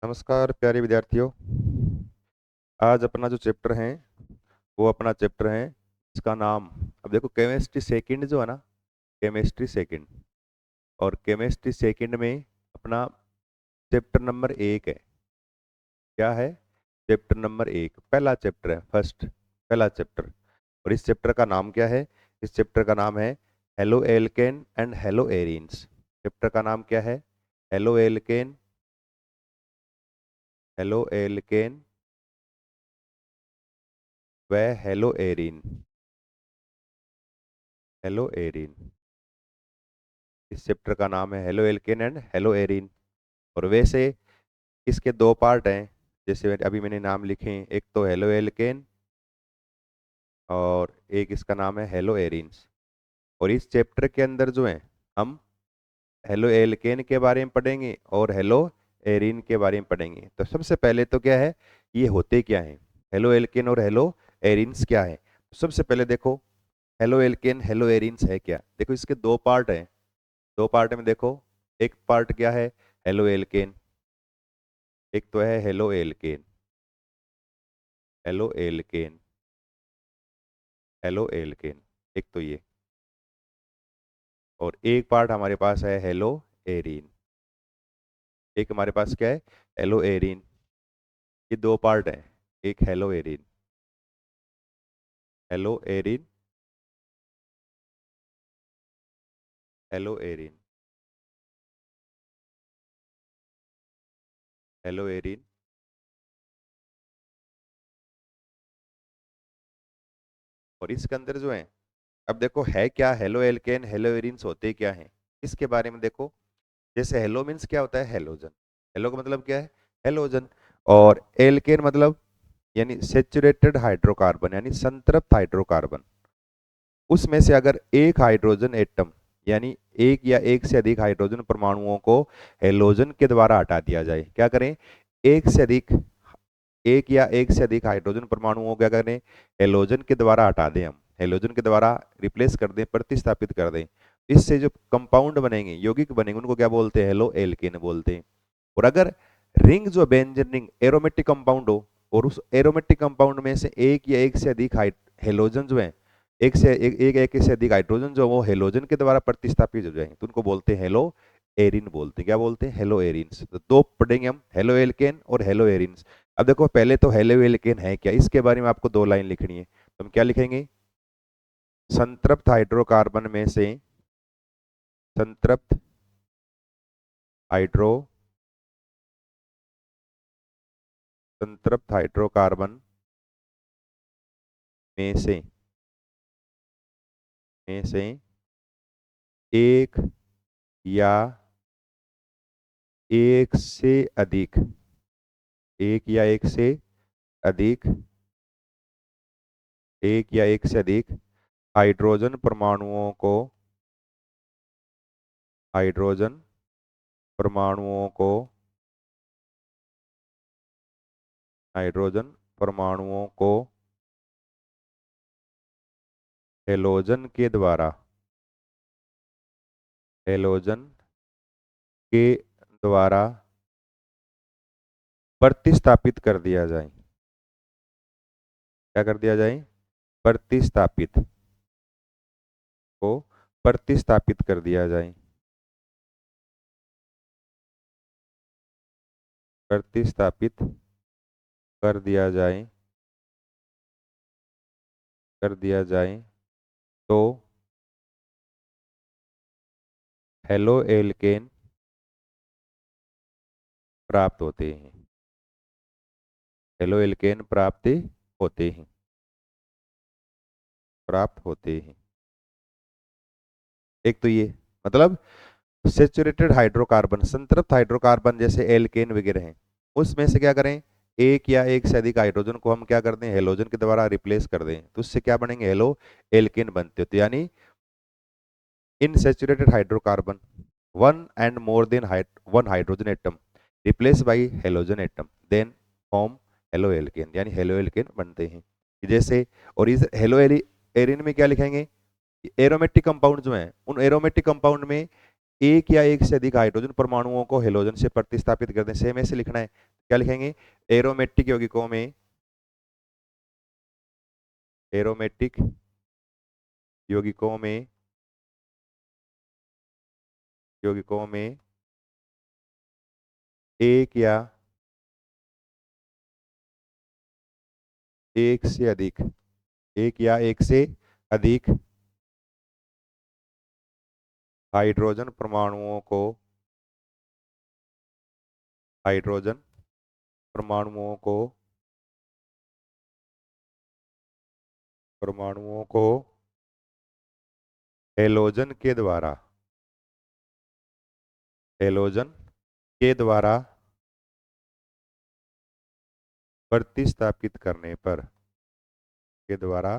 नमस्कार प्यारे विद्यार्थियों। आज अपना जो चैप्टर है वो अपना चैप्टर है, इसका नाम अब देखो, केमिस्ट्री सेकंड जो है ना, केमिस्ट्री सेकंड। और केमिस्ट्री सेकंड में अपना चैप्टर नंबर 1 है। क्या है? चैप्टर नंबर 1, पहला चैप्टर है, फर्स्ट पहला चैप्टर। और इस चैप्टर का नाम क्या है? इस चैप्टर का नाम है halo alkane and hello arenes. Chapter का नाम क्या है? हेलो एल्केन, हेलो एल्केन व हेलो एरिन, हेलो एरिन। इस चैप्टर का नाम है halo alkane and hello Erin. और वैसे इसके दो पार्ट हैं, जैसे अभी मैंने नाम लिखे हैं, एक तो हेलो एल्केन और एक इसका नाम है हेलो एरिन्स। और इस चैप्टर के अंदर जो है हम हेलो एल्केन के बारे में पढ़ेंगे और हेलो एरिन के बारे में पढ़ेंगे। तो सबसे पहले तो क्या है, ये होते क्या हैं, हेलो एल्केन और हेलो एरिन्स क्या है। सबसे पहले देखो, हेलो एल्केन हेलो एरिन्स है क्या। देखो इसके दो पार्ट हैं, दो पार्ट में देखो। एक पार्ट क्या है, हेलो एल्केन। एक तो है halo alkane, halo alkane, halo alkane, एक तो ये। और एक पार्ट हमारे पास है हेलो एरीन। एक हमारे पास क्या है, हेलो एरीन। ये दो पार्ट हैं, एक hello arene, hello arene, hello arene, hello arene. और इसके अंदर जो है, अब देखो है क्या, हेलो एल्केन हेलो एरीन्स होते क्या हैं, इसके बारे में देखो। जैसे हेलो मीन्स क्या होता है, हेलोजन। हेलो का मतलब क्या है, हेलोजन। और एल्केन मतलब यानी सेचुरेटेड हाइड्रोकार्बन, यानी संतृप्त हाइड्रोकार्बन। उसमें से अगर एक हाइड्रोजन एटम, यानी एक या एक से अधिक हाइड्रोजन परमाणुओं को हेलोजन के द्वारा हटा दिया जाए। क्या करें, एक से अधिक, एक या एक से अधिक हाइड्रोजन परमाणुओं को क्या करें, हेलोजन के द्वारा हटा दें, हम हेलोजन के द्वारा रिप्लेस कर दें, प्रतिस्थापित कर दें। इससे जो कंपाउंड बनेंगे, यौगिक बनेंगे, उनको क्या बोलते हैं, हेलो एल्केन बोलते हैं। और अगर रिंग जो बेंजीन रिंग एरोमेटिक कंपाउंड हो, और उस एरोमेटिक कंपाउंड में से एक या एक से अधिक हेलोजन जो है, एक से अधिक हाइड्रोजन जो वो हेलोजन के द्वारा प्रतिस्थापित हो जाएंगे, तो उनको बोलते हैं हेलो एरिन बोलते हैं। क्या बोलते हैं, हेलो एरिन्स। तो दो पढ़ेंगे हम, हेलो एल्केन और हेलो एरिन्स। अब देखो पहले तो हेलो एल्केन है क्या, इसके बारे में आपको दो लाइन लिखनी है। तो हम क्या लिखेंगे, संतृप्त हाइड्रोकार्बन में से, संतृप्त हाइड्रो, संतृप्त हाइड्रोकार्बन में से, में से एक या एक से अधिक, एक या एक से अधिक, एक या एक से अधिक हाइड्रोजन परमाणुओं को, हाइड्रोजन परमाणुओं को, हाइड्रोजन परमाणुओं को हेलोजन के द्वारा, हेलोजन के द्वारा प्रतिस्थापित कर दिया जाए। क्या कर दिया जाए, प्रतिस्थापित, को प्रतिस्थापित कर दिया जाए, प्रतिस्थापित कर दिया जाए, कर दिया जाए। तो हेलो एल्केन प्राप्त होते हैं, हेलो एल्केन प्राप्त होते हैं, प्राप्त होते हैं। एक तो ये मतलब सेचुरेटेड हाइड्रोकार्बन, संतृप्त हाइड्रोकार्बन जैसे एल्केन वगैरह हैं, उसमें से क्या करें, एक या एक से अधिक हाइड्रोजन को हम क्या कर दें, हेलोजन के द्वारा रिप्लेस कर दें, तो उससे क्या बनेंगे, हेलो एल्केन बनते हो। तो यानी in saturated hydrocarbon one and more than one hydrogen atom replace by halogen atom then form haloalkane, यानी हेलो एल्केन बनते हैं। जैसे, और इस हेलो एरिन में क्या लिखेंगे, एरोमेटिक कंपाउंड जो है, उन एरोमेटिक कंपाउंड में एक या एक से अधिक हाइड्रोजन परमाणुओं को हेलोजन से प्रतिस्थापित कर दें। सेम ऐसे लिखना है। क्या लिखेंगे? एरोमेटिक एरोमेटिक यौगिकों में यौगिकों में एक या एक से अधिक एक या एक से अधिक हाइड्रोजन परमाणुओं को हाइड्रोजन परमाणुओं को हेलोजन के द्वारा हेलोजन के द्वारा प्रतिस्थापित करने पर के द्वारा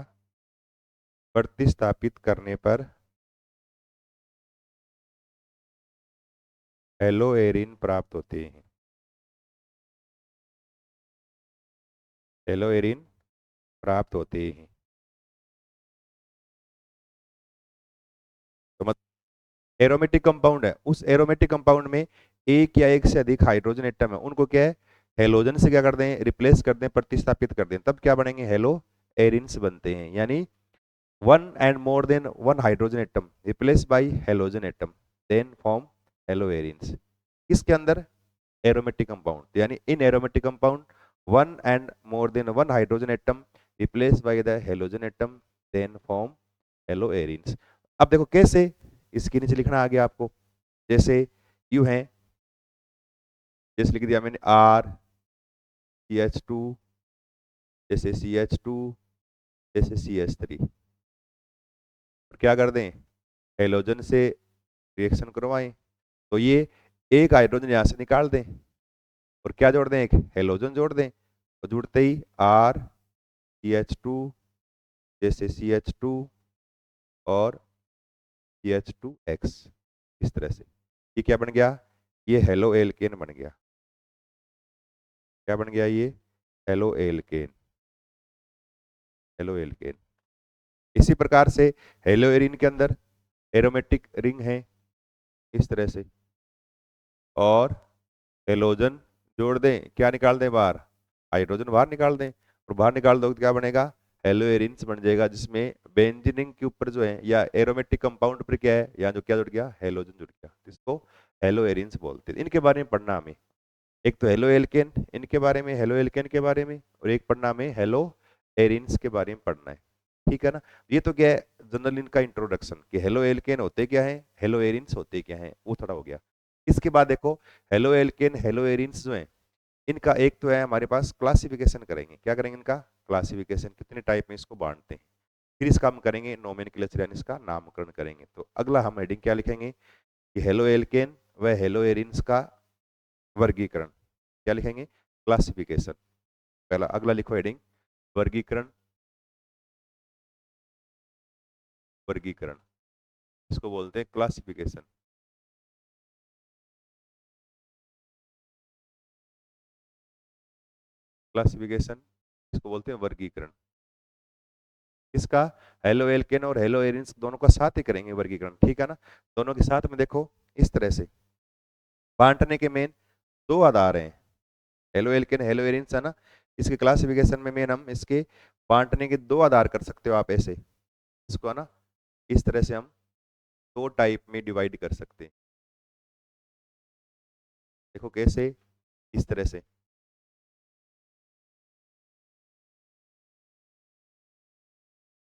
प्रतिस्थापित करने पर हेलोएरिन प्राप्त होते हैं। हेलोएरिन प्राप्त होते हैं। तो एरोमेटिक कंपाउंड है, उस एरोमेटिक कंपाउंड में एक या एक से अधिक हाइड्रोजन एटम है, उनको क्या है, हेलोजन से क्या कर दें, रिप्लेस कर दें, प्रतिस्थापित कर दें, तब क्या बनेंगे, हेलो एरिन्स बनते हैं। यानी one and more than one hydrogen atom replace by halogen atom then form halo arenes. किसके अंदर? Aromatic compound. यानी in aromatic compound one and more than one hydrogen atom replace by the halogen atom then form halo arenes. अब देखो कैसे, इसके नीचे लिखना आ गया आपको। जैसे यू है, जैसे लिख दिया मैंने R CH2, जैसे CH2, जैसे CH3। और क्या कर दें, हेलोजन से रिएक्शन करवाएं, तो ये एक हाइड्रोजन यहाँ से निकाल दें और क्या जोड़ दें, एक हेलोजन जोड़ दें। तो जुड़ते ही RCH2, जैसे CH2 और CH2X, इस तरह से ये क्या बन गया, ये हेलो एल्केन बन गया। क्या बन गया ये, हेलो एल्केन। Halo alkane. इसी प्रकार से हेलो एरिन के अंदर एरोमेटिक रिंग है इस तरह से, और हेलोजन जोड़ दें, क्या निकाल दें बाहर, हाइड्रोजन बाहर निकाल दें, और बाहर निकाल दो तो क्या बनेगा, हेलो एरिन्स बन जाएगा, जिसमें बेंजीन के ऊपर जो है या एरोमेटिक कंपाउंड पर क्या है, या जो क्या जुड़ गया, हेलोजन जुड़ गया, इसको हेलो एरिन्स बोलते हैं। इनके बारे में पढ़ना हमें, एक तो हेलो एल्केन इनके बारे में, हेलो एल्केन के बारे में, और एक पढ़ना हमें हेलो एरिन्स के बारे में पढ़ना है। ठीक है ना? ये तो क्या है, जनरल इनका इंट्रोडक्शन कि हेलो एल्केन होते क्या है, हेलो एरिन्स होते क्या है, वो थोड़ा हो गया। इसके बाद देखो, हेलो एल्केन हेलो एरिन्स जो है, इनका एक तो है हमारे पास क्लासिफिकेशन करेंगे। क्या करेंगे, इनका क्लासिफिकेशन, कितने टाइप में इसको बांटते हैं। फिर इसका हम करेंगे नोमेनक्लेचर, यानी इसका नामकरण करेंगे। तो अगला हम हेडिंग क्या लिखेंगे कि हेलो एल्केन व हेलो एरिन्स का वर्गीकरण। क्या लिखेंगे, क्लासिफिकेशन। पहला, अगला लिखो हेडिंग, वर्गीकरण। वर्गीकरण, इसको बोलते हैं क्लासिफिकेशन। क्लासिफिकेशन, इसको बोलते हैं वर्गीकरण। इसका हेलो एल्केन और हेलो एरिन्स दोनों का साथ ही करेंगे वर्गीकरण। ठीक है ना? दोनों के साथ में देखो इस तरह से बांटने के मेन दो आधार हैं, हेलो एल्केन हेलो एरिन्स है ना। इसके क्लासिफिकेशन में मेन हम इसके बांटने के दो आधार कर सकते हो आप ऐसे, इसको है ना, इस तरह से हम दो टाइप में डिवाइड कर सकते हैं। देखो कैसे, इस तरह से,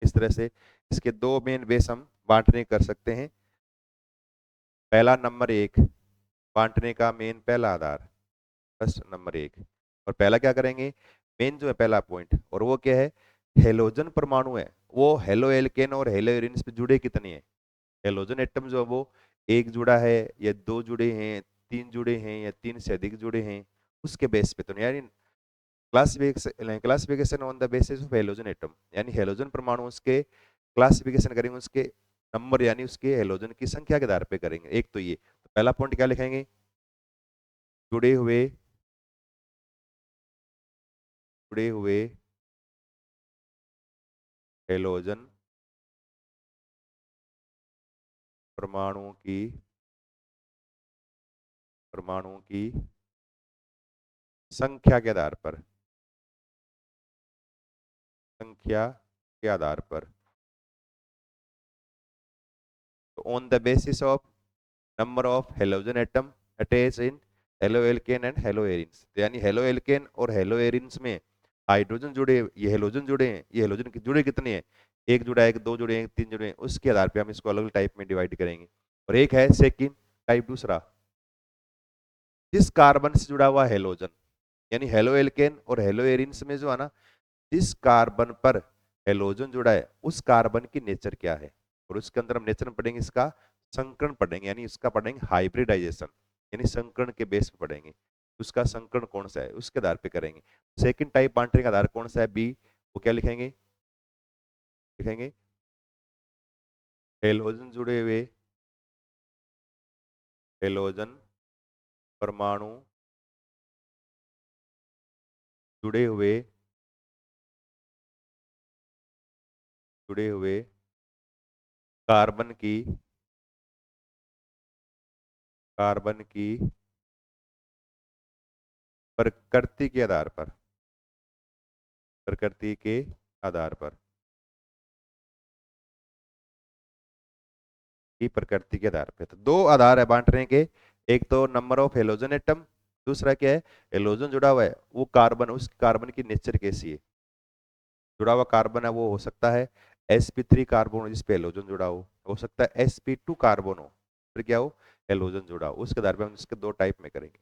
इस तरह से इसके दो मेन बेस हम बांटने कर सकते हैं। पहला, नंबर एक, बांटने का मेन पहला आधार, बस नंबर एक। और पहला क्या करेंगे, मेन जो है पहला पॉइंट, और वो क्या है, हेलोजन परमाणु है वो हेलो एल्केन और हेलो एरिन्स पे जुड़े कितने हैं। हेलोजन एटम जो है वो एक जुड़ा है या दो जुड़े हैं, तीन जुड़े हैं या तीन से अधिक जुड़े हैं, उसके बेस पे तो नहीं। यानी classification on the basis of halogen atom, यानी हेलोजन परमाणु उसके क्लासिफिकेशन करेंगे उसके नंबर, यानी उसके हेलोजन की संख्या के आधार पे करेंगे। एक तो ये, तो पहला पॉइंट क्या लिखेंगे, जुड़े हुए हेलोजन परमाणुओं की परमाणुओं की संख्या के आधार पर, संख्या के आधार पर, तो on the basis of number of halogen atom attach in halo alkane and hello arenes. तो यानी हेलो एल्केन और हेलो एरिन्स में हाइड्रोजन जुड़े, ये हेलोजन जुड़े हैं, ये हेलोजन जुड़े कितने हैं, एक जुड़ा है, दो जुड़े हैं, तीन जुड़े हैं, उसके आधार पे हम इसको अलग अलग टाइप में डिवाइड करेंगे। और एक है सेकंड टाइप, दूसरा जिस कार्बन से जुड़ा हुआ हेलोजन, यानी हेलो एल्केन और हेलो एरिन्स में जो है ना, जिस कार्बन पर हेलोजन जुड़ा है उस कार्बन की नेचर क्या है, और उसके अंदर हम नेचर में पढ़ेंगे इसका संकरण पढ़ेंगे, यानी इसका पढ़ेंगे हाइब्रिडाइजेशन, यानी संकरण के बेस पे पढ़ेंगे उसका संकरण कौन सा है, उसके आधार पे करेंगे। सेकंड टाइप बांटने का आधार कौन सा है, बी, वो क्या लिखेंगे, लिखेंगे हेलोजन जुड़े हुए, हेलोजन परमाणु जुड़े हुए, जुड़े हुए कार्बन की, कार्बन की प्रकृति के आधार पर, प्रकृति के आधार पर, की प्रकृति के आधार पे। तो दो आधार है बांटने के, एक तो नंबर ऑफ हेलोजन एटम, दूसरा क्या है, हेलोजन जुड़ा हुआ है वो कार्बन, उस कार्बन की नेचर कैसी है। जुड़ा हुआ कार्बन है वो हो सकता है sp3 कार्बन जिस पे हेलोजन जुड़ा हो सकता है sp2 कार्बन हो, फिर क्या हो, हेलोजन जुड़ा हो, उसके आधार पे हम इसके दो टाइप में करेंगे।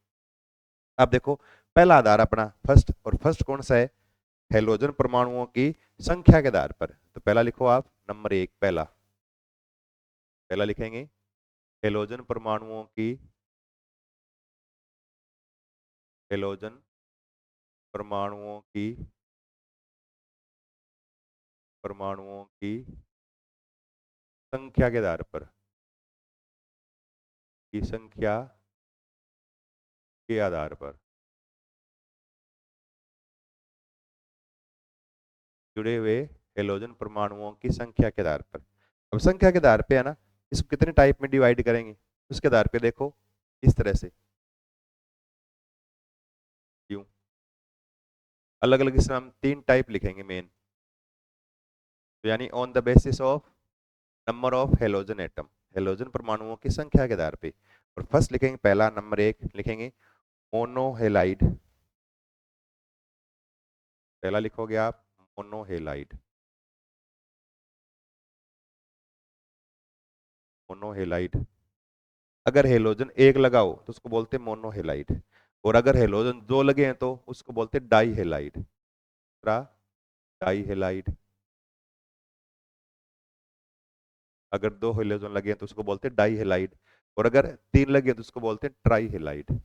अब देखो पहला आधार अपना फर्स्ट, और फर्स्ट कौन सा है, हेलोजन परमाणुओं की संख्या के आधार पर। तो पहला लिखो आप नंबर एक, पहला, पहला लिखेंगे हेलोजन परमाणुओं की, हेलोजन परमाणुओं की, परमाणुओं की संख्या के आधार पर, की संख्या के आधार पर जुड़े हुए हेलोजन परमाणुओं की संख्या के आधार पर। अब संख्या के आधार पे है ना, इसको कितने टाइप में डिवाइड करेंगे, उसके आधार पे देखो इस तरह से, क्यों अलग अलग इसमें हम तीन टाइप लिखेंगे मेन, तो यानी on the basis of number of halogen atom, halogen परमाणुओं की संख्या के आधार पे। और फर्स्ट लिखेंगे पहला नंबर एक लिखेंगे मोनोहेलाइड, पहला लिखोगे आप मोनोहेलाइड, मोनोहेलाइड। अगर हेलोजन एक लगाओ तो उसको बोलते हैं मोनोहेलाइड, और अगर हेलोजन दो लगे हैं तो उसको बोलते हैं डाईहेलाइड, दूसरा डाईहेलाइड। अगर दो हेलोजन लगे हैं तो उसको बोलते हैं डाईहेलाइड, और अगर तीन लगे हैं तो उसको बोलते हैं ट्राईहेलाइड,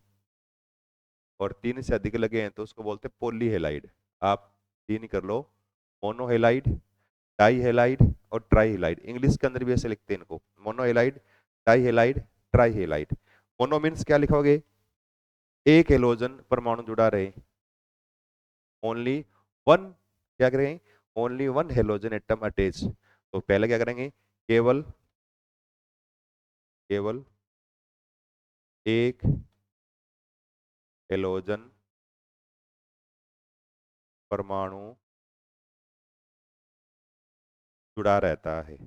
और तीन से अधिक लगे हैं तो उसको बोलते हैं पॉलीहेलाइड। आप तीन ही कर लो, मोनोहेलाइड, डाईहेलाइड और ट्राईहेलाइड। इंग्लिश के अंदर भी ऐसे लिखते हैं इनको, मोनोहेलाइड, डाईहेलाइड, ट्राईहेलाइड। मोनो मीन्स क्या लिखोगे, एक हेलोजन परमाणु जुड़ा रहे, ओनली वन, क्या करेंगे, only one halogen atom attach. तो पहले क्या करेंगे, केवल, केवल एक हेलोजन परमाणु जुड़ा रहता है,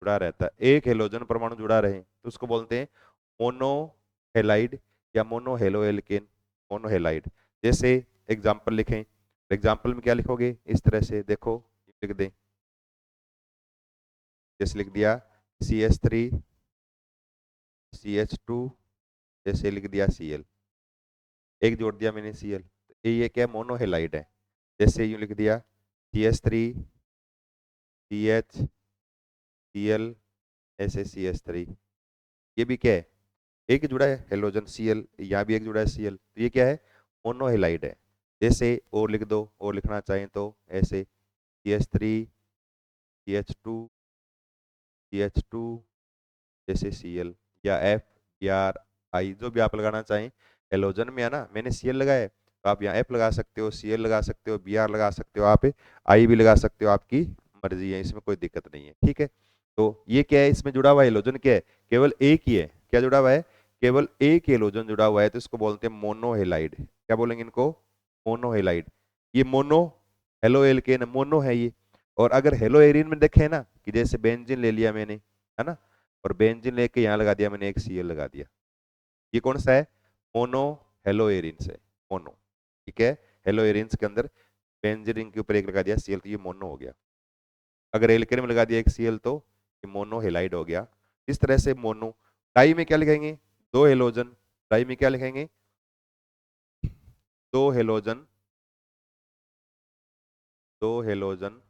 जुड़ा रहता है, एक हेलोजन परमाणु जुड़ा रहे तो उसको बोलते हैं मोनोहेलाइड या मोनोहेलोएल्केन, मोनोहेलाइड। जैसे एग्जांपल लिखें, एग्जांपल में क्या लिखोगे, इस तरह से देखो, लिख दें, जैसे लिख दिया CH3 CH2, जैसे लिख दिया Cl, एक जोड़ दिया मैंने Cl, ये क्या मोनोहेलाइड है। जैसे यूं लिख दिया CH3 CH Cl, ऐसे CH3, ये भी क्या है, एक ही जुड़ा है हेलोजन Cl, यहाँ भी एक जुड़ा है Cl, तो ये क्या है, मोनोहेलाइड है। जैसे और लिख दो, और लिखना चाहें तो ऐसे CH3 CH2 CH2, जैसे Cl, या F या I, जो भी आप लगाना चाहें। हेलोजन में है ना, मैंने Cl लगाया है तो आप यहाँ F लगा सकते हो, Cl लगा सकते हो, Br लगा सकते हो, आप I भी लगा सकते हो, आपकी मर्जी है, इसमें कोई दिक्कत नहीं है, ठीक है। तो ये क्या है, इसमें जुड़ा हुआ हेलोजन क्या है, केवल एक ही है। क्या जुड़ा हुआ है, केवल एक हेलोजन जुड़ा हुआ है, तो इसको बोलते हैं मोनोहेलाइड। क्या बोलेंगे इनको, मोनोहेलाइड। ये मोनो, हेलो एल्केन मोनो है ये। और अगर हेलो एरिन में देखें ना, कि जैसे बेंजीन ले लिया मैंने, है ना, और बेंजीन लेके यहाँ लगा दिया मैंने, एक Cl लगा दिया, ये कौन सा है, मोनो हेलो एरिन है, मोनो। ठीक है, हेलो एरिन के अंदर बेंजीन रिंग के ऊपर एक लगा दिया Cl, तो ये मोनो हो गया। अगर एल्केन में लगा दिया एक Cl, तो ये मोनो हेलाइड हो गया। इस तरह से मोनो। डाई में क्या लिखेंगे, दो हेलोजन। डाई में क्या लिखेंगे, दो हेलोजन, दो हेलोजन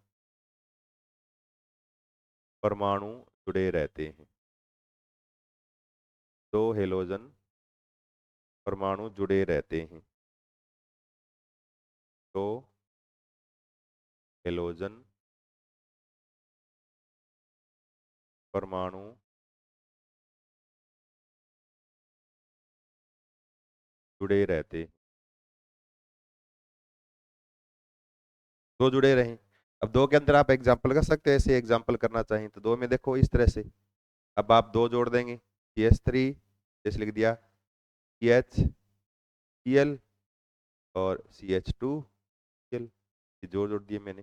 परमाणु जुड़े रहते हैं, दो हेलोजन परमाणु जुड़े रहते हैं, दो हेलोजन परमाणु जुड़े रहते, दो जुड़े रहें। अब दो के अंदर आप एग्जाम्पल कर सकते हैं, ऐसे एग्जाम्पल करना चाहें तो दो में देखो इस तरह से। अब आप दो जोड़ देंगे, CH3 जैसे लिख दिया, CHCl और CH2Cl, ये जोड़ जोड़ दिए मैंने,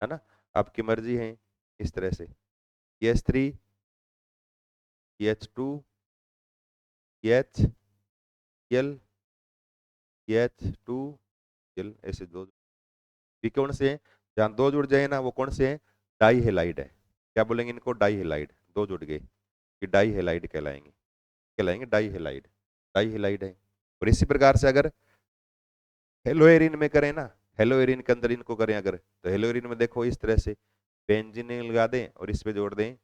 है ना। आपकी मर्जी है, इस तरह से CH3 CH2 CHCl CH2Cl, ऐसे दो। ये कौन से हैं, जहाँ दो जुड़ जाए ना, वो कौन से हैं, डाई हेलाइड है। क्या बोलेंगे इनको, डाई हेलाइड। दो जुड़ गए, ये डाई हेलाइड कहलाएंगे, कहलाएंगे डाई हेलाइड, डाई हेलाइड है। और इसी प्रकार से अगर हेलोएरिन में करें ना, हेलोएरिन के अंदर इनको करें अगर, तो हेलोएरिन में देखो इस तरह से बेंजीन लगा दें और इस पे जोड़ दें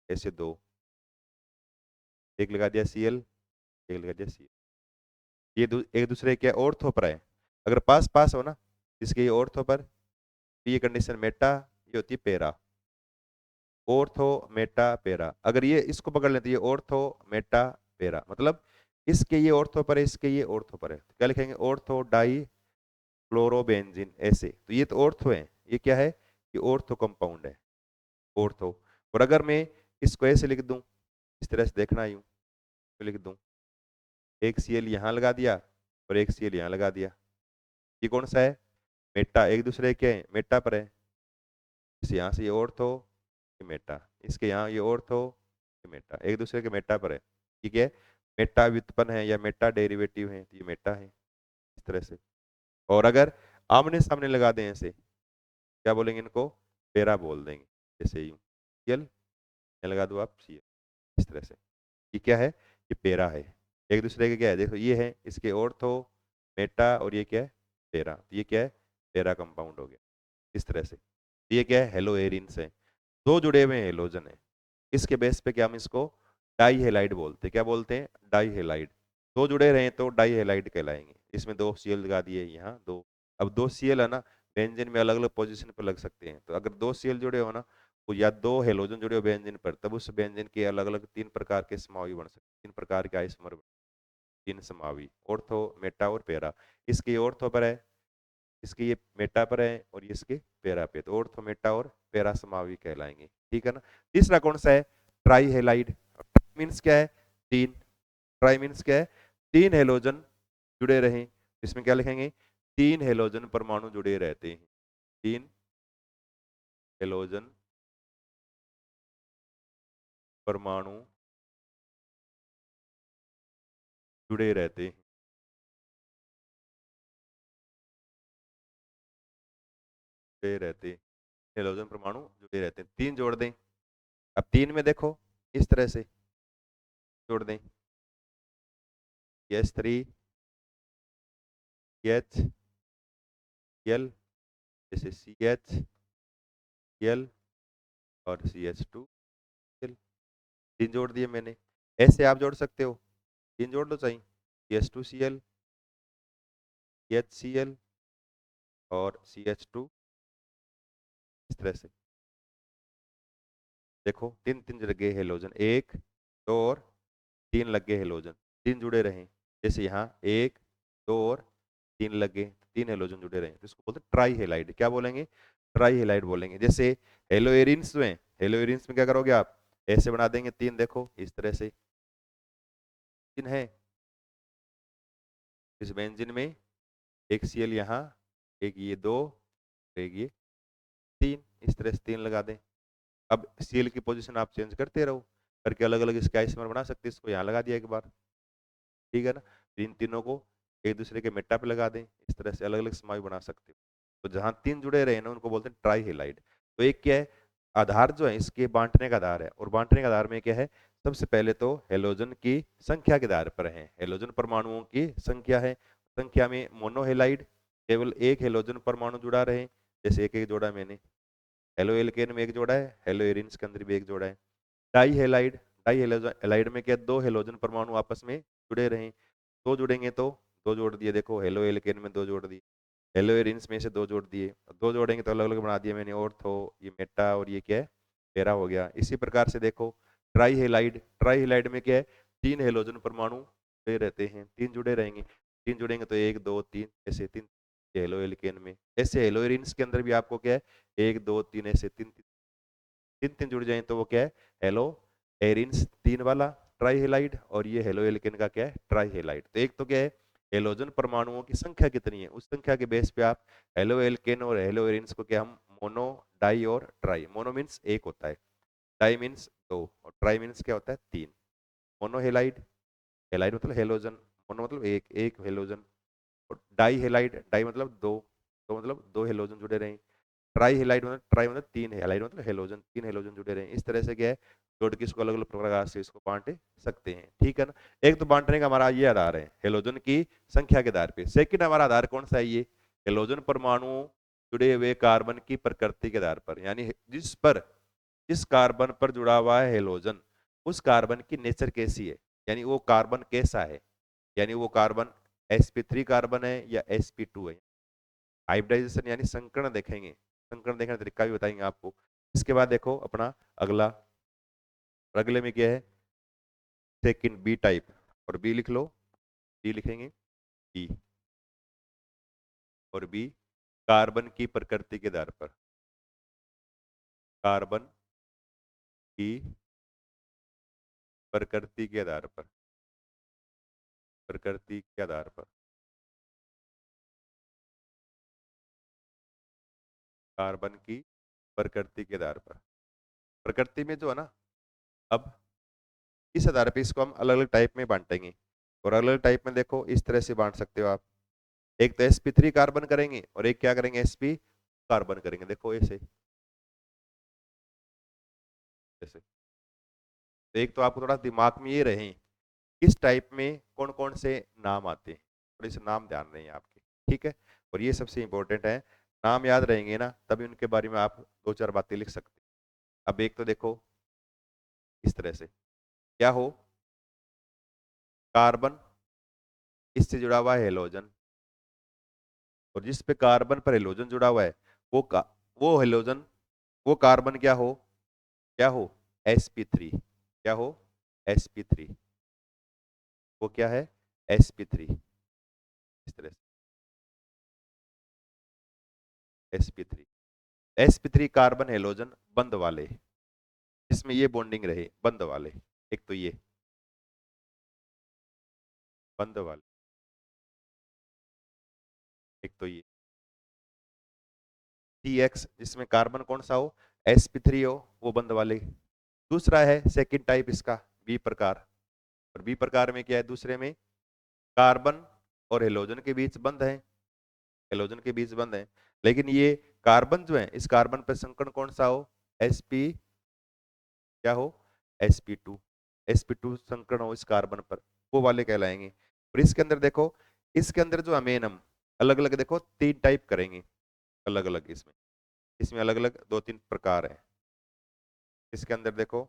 ऐसे दो, एक लगा दिया Cl, एक लगा दिया Cl। ये एक दूसरे के ऑर्थो पर है। अगर पास पास हो ना, इसके ये ऑर्थो पर, ये कंडीशन मेटा, ये होती है पेरा, ऑर्थो मेटा पेरा। अगर ये इसको पकड़ लेते, ये ऑर्थो मेटा पेरा, मतलब इसके ये ऑर्थो पर है, इसके ये ऑर्थो पर है, तो क्या लिखेंगे, ऑर्थो डाई क्लोरोबेंजीन, ऐसे। तो ये तो ऑर्थो है, ये क्या है, ये ऑर्थो कंपाउंड है, ऑर्थो। और अगर मैं इसको ऐसे लिख दूं, इस तरह से देखना यूं, तो लिख दूं एक Cl यहाँ लगा दिया और एक Cl यहाँ लगा दिया, ये कौन सा है, मेटा। एक दूसरे के मेटा पर है, इस यहाँ से ये ऑर्थो, ये मेटा, इसके यहाँ ये ऑर्थो, ये मेटा, एक दूसरे के मेटा पर है। ठीक है, मेटा व्युत्पन्न है या मेटा डेरिवेटिव है, तो ये मेटा है, इस तरह से। और अगर आमने सामने लगा दें ऐसे, क्या बोलेंगे इनको, पेरा बोल देंगे, जैसे यूं Cl, यहाँ लगा दो आप Cl, इस तरह से। ये क्या है, ये पेरा है। एक दूसरे के क्या है, देखो ये है इसके ऑर्थो मेटा, और ये क्या है, पेरा, तो ये क्या है, पेरा कंपाउंड हो गया, इस तरह से। ये क्या है, हेलो एरिन्स है, दो जुड़े हुए हेलोजन है। इसके बेस पे क्या हम इसको डाई हेलाइड बोलते हैं, क्या बोलते हैं, डाई हेलाइड। दो जुड़े रहे तो डाई हेलाइड कहलाएंगे। इसमें दो Cl लगा दिए, यहाँ दो। अब दो Cl है ना, बेंजीन में अलग अलग पोजीशन पर लग सकते हैं, तो अगर दो Cl जुड़े हो ना, तो या दो हेलोजन जुड़े हो बेंजीन पर, तब उस बेंजीन के अलग अलग तीन प्रकार के समावी बन सकते हैं, तीन प्रकार के आइसोमर, तीन समावी, ऑर्थो मेटा और पेरा। इसके ऑर्थो पर है, इसके ये मेटा पर है, और ये इसके पेरा पे, तो ऑर्थो मेटा और पेरा समावी कहलाएंगे। ठीक है ना। तीसरा कौन सा है, ट्राई हेलाइड। मीन्स क्या है, तीन। ट्राई मीन्स क्या है, तीन हेलोजन जुड़े रहें। इसमें क्या लिखेंगे, तीन हेलोजन परमाणु जुड़े रहते हैं, तीन हेलोजन परमाणु जुड़े रहते हैं, जुड़े रहते, हेलोजन परमाणु जुड़े रहते हैं, तीन जोड़ दें। अब तीन में देखो इस तरह से जोड़ दें, CH3 CHCl, जैसे CHCl और CH2Cl, तीन जोड़ दिए मैंने। ऐसे आप जोड़ सकते हो, तीन जोड़ लो चाहिए, CH2Cl CHCl और CH2, इस तरह से। देखो तीन तीन लग गए हेलोजन, एक दो और तीन लग गए हेलोजन, तीन जुड़े रहे। जैसे यहाँ एक दो और तीन लग गए, तीन हेलोजन जुड़े रहे, तो इसको बोलते हैं ट्राई हेलाइड। क्या बोलेंगे, ट्राई हेलाइड बोलेंगे। जैसे हेलोएरिन्स जो हैं, हेलोइरिन्स में क्या करोगे आप, ऐसे बना देंगे 3, देखो इस तरह से 3 है इस बेंजीन में, एक Cl यहाँ, एक ये 2, एक ये 3, इस तरह से 3 लगा दें। अब Cl की पोजीशन आप चेंज करते रहो, करके अलग अलग इसके आइसोमर बना सकते हैं। इसको यहाँ लगा दिया एक बार, ठीक है ना। इन तीनों को एक दूसरे के मेटा पे लगा दें, इस तरह से अलग अलग समायु बना सकते हो। तो जहां 3 जुड़े रहे ना उनको बोलते हैं ट्राई हेलाइड। तो एक क्या है, आधार जो है इसके बांटने का आधार है, और बांटने का आधार में क्या है, सबसे पहले तो हेलोजन की संख्या के आधार पर है, हेलोजन परमाणुओं की संख्या है। संख्या में मोनोहेलाइड, केवल एक हेलोजन परमाणु जुड़ा रहे, जैसे एक एक जोड़ा मैंने, हेलो एल्केन में एक जोड़ा है, हेलो एरिन्स के अंदर भी एक जोड़ा है। डाई हेलाइड, डाई हेलाइड में क्या, 2 हेलोजन परमाणु आपस में जुड़े रहे, 2 जुड़ेंगे तो 2 जोड़ दिए, देखो हेलो एल्केन में 2 जोड़ दिए, हेलो एरिन्स में से 2 जोड़ दिए, 2 जोड़ेंगे तो अलग अलग बना दिए मैंने, ऑर्थो, ये मेटा, और ये क्या है, पैरा हो गया। इसी प्रकार से देखो ट्राई हेलाइड, ट्राई हेलाइड में क्या है, 3 हेलोजन परमाणु जुड़े रहते हैं, 3 जुड़े रहेंगे, 3 जुड़ेंगे तो 1 2 3 ऐसे 3 हेलो एल्केन में। ऐसे हेलो एरिन्स के अंदर भी आपको क्या है, 1 2 3 ऐसे 3 3 3 जुड़ जाए तो वो क्या है, हेलो एरिन्स 3 वाला ट्राई हेलाइड, और ये हेलो एल्केन का क्या है, ट्राई हेलाइड। तो एक तो क्या है, हेलोजन परमाणुओं की संख्या कितनी है, उस संख्या के बेस पे आप हेलो एल्केन और हेलो एरिन्स को क्या हम मोनो, डाई और ट्राई, मोनो मीन्स एक होता है, डाई मीन्स 2, और ट्राई मीन्स क्या होता है 3। मोनो हेलाइड, हेलाइड मतलब हेलोजन, मोनो मतलब एक एक हेलोजन, और डाई हेलाइड, डाई मतलब 2, तो मतलब 2 हेलोजन जुड़े रहे। ट्राई हेलाइड मतलब, ट्राई मतलब 3 है, हेलाइड मतलब हेलोजन, 3 हेलोजन जुड़े रहे। इस तरह से क्या है, जोड़ के इसको अलग अलग प्रकार से इसको बांट सकते हैं, ठीक है ना। एक तो बांटने का हमारा ये आधार है हेलोजन की संख्या के आधार पे। सेकंड हमारा आधार कौन सा है, ये हेलोजन परमाणु जुड़े हुए कार्बन की प्रकृति के आधार पर, यानी जिस कार्बन पर जुड़ा हुआ है हेलोजन, उस कार्बन की नेचर कैसी है, यानी वो कार्बन कैसा है, यानी वो कार्बन sp3 कार्बन है या sp2 है। हाइब्रिडाइजेशन यानी संकरण देखेंगे, संकरण देखने का तरीका भी बताएंगे आपको। इसके बाद देखो अपना अगला, अगले में क्या है, सेकंड बी टाइप, और बी लिख लो, बी लिखेंगे, बी और बी कार्बन की प्रकृति के आधार पर, कार्बन की प्रकृति के आधार पर, प्रकृति के आधार पर, कार्बन की प्रकृति के आधार पर, प्रकृति में जो है ना, अब इस आधार पर इसको हम अलग अलग टाइप में बांटेंगे, और अलग अलग टाइप में देखो इस तरह से बांट सकते हो आप। एक तो sp3 कार्बन करेंगे, और एक क्या करेंगे, sp कार्बन करेंगे, देखो ऐसे ऐसे। तो एक तो आपको थोड़ा दिमाग में ये रहे किस टाइप में कौन कौन से नाम आते हैं, थोड़े से नाम ध्यान रहे आपके, ठीक है। और ये सबसे इंपॉर्टेंट है, नाम याद रहेंगे ना तभी उनके बारे में आप 2 4 बातें लिख सकते हैं। अब एक तो देखो इस तरह से, क्या हो, कार्बन, इससे जुड़ा हुआ है हेलोजन, और जिस पे कार्बन पर हेलोजन जुड़ा हुआ है वो हेलोजन, वो कार्बन क्या हो, क्या हो, sp3, क्या हो, sp3, वो क्या है, sp3, इस तरह से sp3, sp3 कार्बन हेलोजन बंद वाले, जिसमें ये बॉन्डिंग रहे, बंद वाले, एक तो ये बंद वाले, एक तो ये TX जिसमें कार्बन कौन सा हो, sp3 हो, वो बंद वाले। दूसरा है सेकंड टाइप इसका, बी प्रकार, और बी प्रकार में क्या है, दूसरे में कार्बन और हेलोजन के बीच बंद है, हेलोजन के बीच बंद है, लेकिन ये कार्बन जो है, इस कार्बन पर संकरण कौन सा हो, sp, क्या हो, sp2, sp2 संकरण हो इस कार्बन पर, वो वाले कहलाएंगे। और इसके अंदर देखो, इसके अंदर जो अमीन हम अलग अलग देखो 3 टाइप करेंगे, अलग अलग इसमें, इसमें अलग अलग 2 3 प्रकार है। इसके अंदर देखो,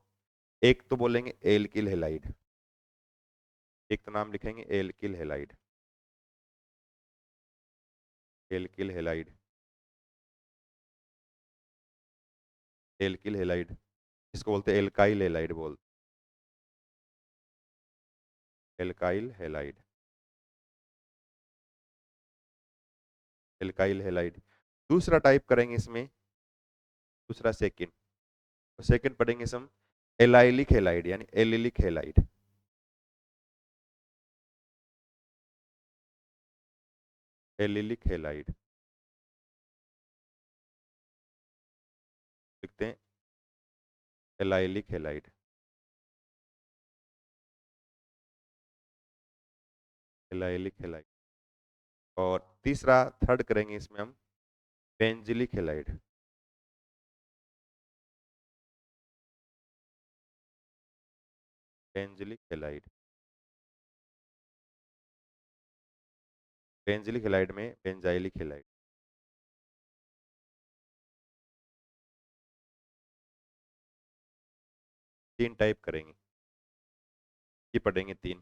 एक तो बोलेंगे एल्किल हेलाइड, एक तो नाम लिखेंगे alkyl halide, alkyl halide, alkyl halide, इसको बोलते हैं एल्काइल हेलाइड, बोलते एल्काइल हेलाइड, एल्काइल हेलाइड। दूसरा टाइप करेंगे इसमें, दूसरा सेकंड, सेकंड पढ़ेंगे हम एलाइलिक हैलाइड यानी एलिलिक हैलाइड। एलिलिक हैलाइड लिखते हैं, एलाइलिक हैलाइड। Allylic halide. और तीसरा थर्ड करेंगे इसमें हम benzylic halide. Benzylic halide. Benzylic halide में बेंजाइलिक हैलाइड। तीन टाइप करेंगे, ये पढ़ेंगे तीन।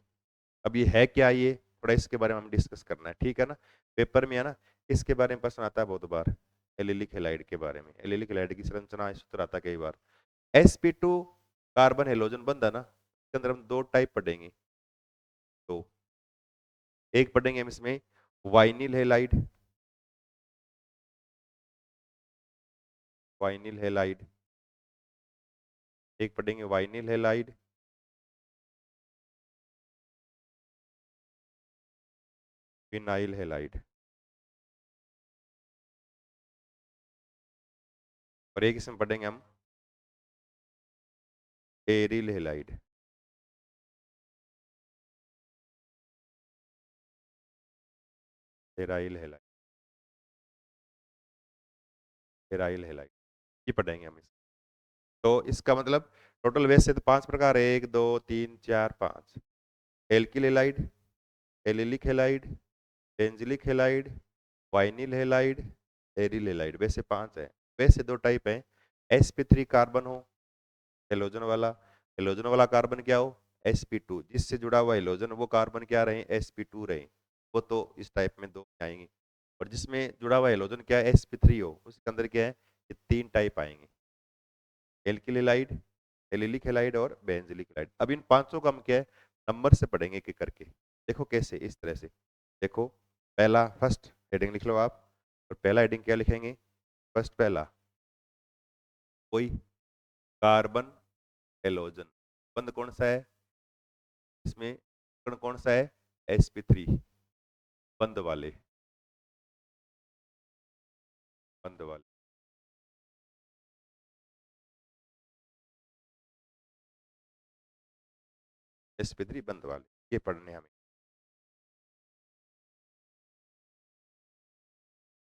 अब ये है क्या, ये थोड़ा इसके बारे में हम डिस्कस करना है, ठीक है ना। पेपर में है ना, इसके बारे में प्रश्न आता है बहुत बार, एलिलिक हैलाइड के बारे में। एलिलिक हैलाइड की संरचना सूत्र आता है कई बार। sp2 कार्बन हेलोजन बंध है ना, इसके अंदर हम दो टाइप पढ़ेंगे। तो एक पढ़ेंगे हम इसमें वाइनिल हैलाइड। Vinyl halide. एक पढ़ेंगे वाइनिल हैलाइड। Phenyl halide. और एक इसमें पढ़ेंगे हम aryl halide. Aryl halide. Aryl halide, ये पढ़ेंगे हम। इस तो इसका मतलब टोटल वैसे तो पांच प्रकार है, एक दो तीन चार पांच। Alkyl halide, allylic halide, benzylic halide, vinyl halide, aryl halide, वैसे पांच है। वैसे दो टाइप है, sp3 कार्बन हो हेलोजन वाला, हेलोजन वाला कार्बन क्या हो sp2, जिससे जुड़ा हुआ हेलोजन वो कार्बन क्या रहे sp2 रहे, वो तो इस टाइप में दो आएंगे। और जिसमें जुड़ा हुआ हेलोजन क्या है sp3 हो, उसके अंदर क्या है, ये तीन टाइप आएंगे, एल्किल हैलाइड, एलिलिक हैलाइड और बेंजिलिक हैलाइड। अब इन पांचों का हम क्या है नंबर से पढ़ेंगे एक एक करके। देखो कैसे, इस तरह से देखो। पहला फर्स्ट हेडिंग लिख लो आप, और पहला हेडिंग क्या लिखेंगे, फर्स्ट पहला कोई कार्बन हेलोजन बंद कौन सा है, इसमें कण कौन सा है sp3, बंद वाले, बंद वाले sp3 बंद वाले, ये पढ़ने हमें।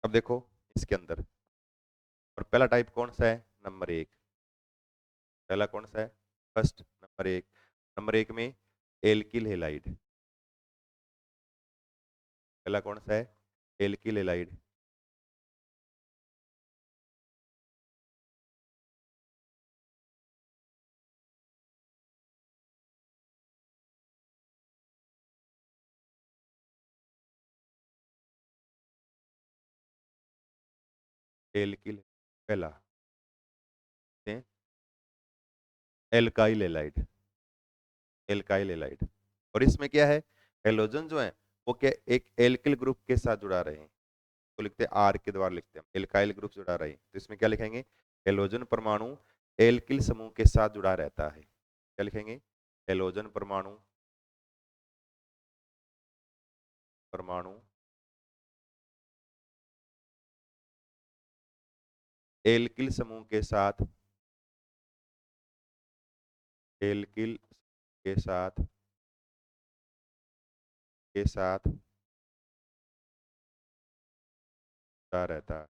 अब देखो इसके अंदर, और पहला टाइप कौन सा है, नंबर एक। पहला कौन सा है, फर्स्ट नंबर एक। नंबर एक में एल्किल हैलाइड। पहला कौन सा है, एल्किल हैलाइड। एल्किल पहला एल्काइल हैलाइड। Alkyl halide. और इसमें क्या है, हेलोजन जो है वो क्या एक एल्किल ग्रुप के साथ जुड़ा रहे हैं, तो लिखते हैं आर के द्वारा लिखते हैं, एल्काइल ग्रुप जुड़ा रहे, तो इसमें क्या लिखेंगे, हेलोजन परमाणु एल्किल समूह के साथ जुड़ा रहता है। क्या लिखेंगे, हेलोजन परमाणु, परमाणु एल्किल समूह के साथ, एल्किल के साथ, के साथ जुड़ा रहता है।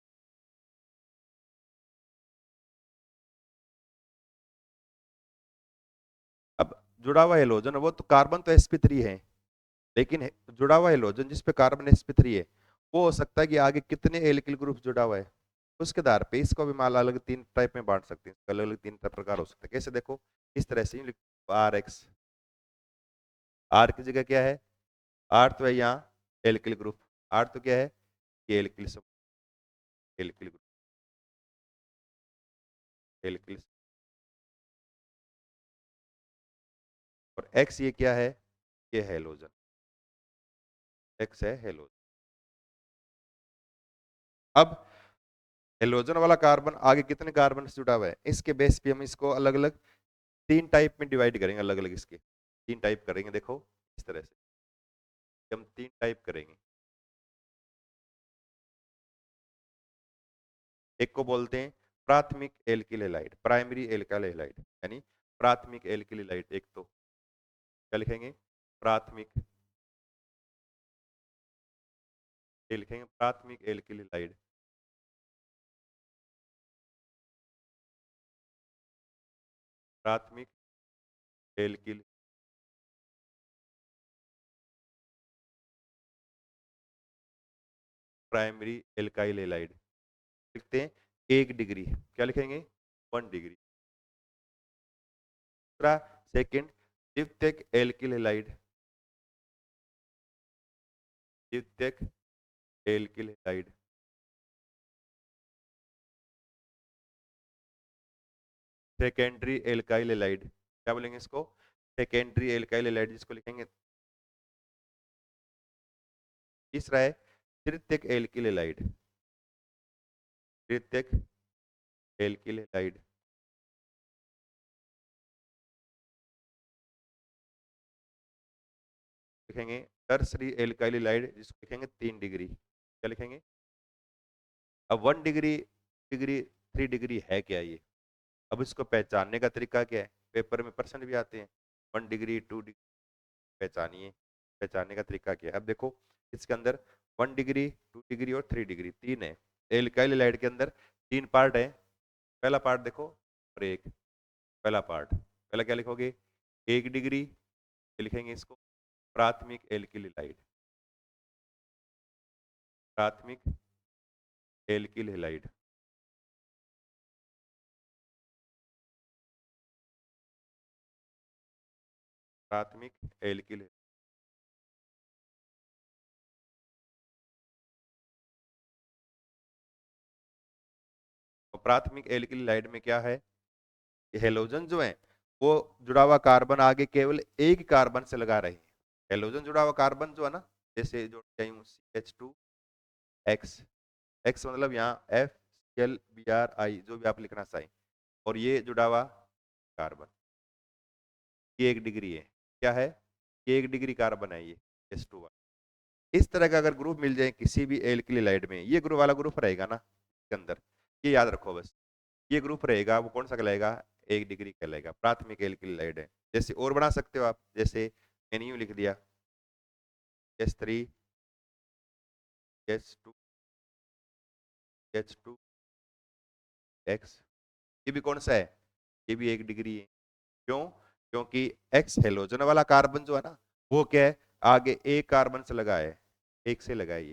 अब जुड़ा हुआ हेलोजन वो तो कार्बन तो sp3 है, लेकिन जुड़ा हुआ हेलोजन जिसपे कार्बन sp3 है, वो हो सकता है कि आगे कितने एल्किल ग्रुप जुड़ा हुआ है, उसके आधार पे इसको भी मान अलग तीन टाइप में बांट सकते हैं, अलग अलग तीन प्रकार हो सकते हैं। कैसे देखो, इस तरह से आर एक्स, आर की जगह क्या है, आर तो है यहाँ एल्किल ग्रुप, आर तो क्या है ये एल्किल सब, एल्किल ग्रुप, एल्किल। और एक्स ये क्या है, ये हेलोजन, एक्स है हेलोजन। अब हेलोजन वाला कार्बन आगे कितने कार्बन से जुड़ा हुआ है, इसके बेस पे हम इसको अलग अलग 3 टाइप में डिवाइड करेंगे, अलग अलग इसके 3 टाइप करेंगे। देखो इस तरह से हम 3 टाइप करेंगे। एक को बोलते हैं प्राथमिक alkyl halide, primary alkyl halide, यानी प्राथमिक एल्किल हैलाइड। एक तो क्या लिखेंगे, प्राथमिक, ये लिखेंगे प्राथमिक एल्किल हैलाइड। प्राथमिक एल्किल, प्राइमरी एल्काइल हैलाइड। लिखते हैं 1 डिग्री, क्या लिखेंगे 1 डिग्री। दूसरा सेकंड द्वितीयक एल्किल हैलाइड, द्वितीयक alkyl halide. Secondary alkyl halide, क्या बोलेंगे इसको, सेकेंडरी एल्काइल हैलाइड जिसको लिखेंगे। तीसरा है तृतीयक एल्किल हैलाइड, तृतीयक एल्किल हैलाइड। लिखेंगे टर्सरी एल्काइल हैलाइड जिसको लिखेंगे 3 डिग्री, क्या लिखेंगे। अब 1 डिग्री, डिग्री, 3 डिग्री है क्या ये, अब इसको पहचानने का तरीका क्या है, पेपर में प्रश्न भी आते हैं 1 डिग्री 2 डिग्री पहचानिए, पहचानने का तरीका क्या है। अब देखो इसके अंदर 1 डिग्री 2 डिग्री और 3 डिग्री, तीन है। एल्काइल हैलाइड के अंदर 3 पार्ट है। पहला पार्ट देखो और एक, पहला पार्ट, पहला क्या लिखोगे 1 डिग्री, लिखेंगे इसको प्राथमिक एल्किल हैलाइड, प्राथमिक एल्किल हैलाइड। प्राथमिक एल्किल, प्राथमिक एल्किल हैलाइड में क्या है, हेलोजन जो है वो जुड़ा हुआ कार्बन आगे केवल एक कार्बन से लगा रहे हैं। हेलोजन जुड़ा हुआ कार्बन जो है ना, जैसे जो CH2X, एक्स मतलब यहाँ FCl Br जो भी आप लिखना चाहें, और ये जुड़ा हुआ कार्बन, ये 1 डिग्री है, क्या है, ये 1 डिग्री कार्बन है ये H2। इस तरह का अगर ग्रुप मिल जाए किसी भी एल्किल हैलाइड में, ये ग्रुप वाला ग्रुप रहेगा ना इसके अंदर, ये याद रखो बस, ये ग्रुप रहेगा वो कौन सा कहलाएगा, 1 डिग्री कहलाएगा, प्राथमिक एल्किल हैलाइड है। जैसे और बना सकते हो आप, जैसे मैंने यूं लिख दिया H3H2X, ये भी कौन सा है, ये भी 1 डिग्री है। क्यों, क्योंकि एक्स हेलोजन वाला कार्बन जो है ना वो क्या है, आगे एक कार्बन से लगा है, एक से लगा है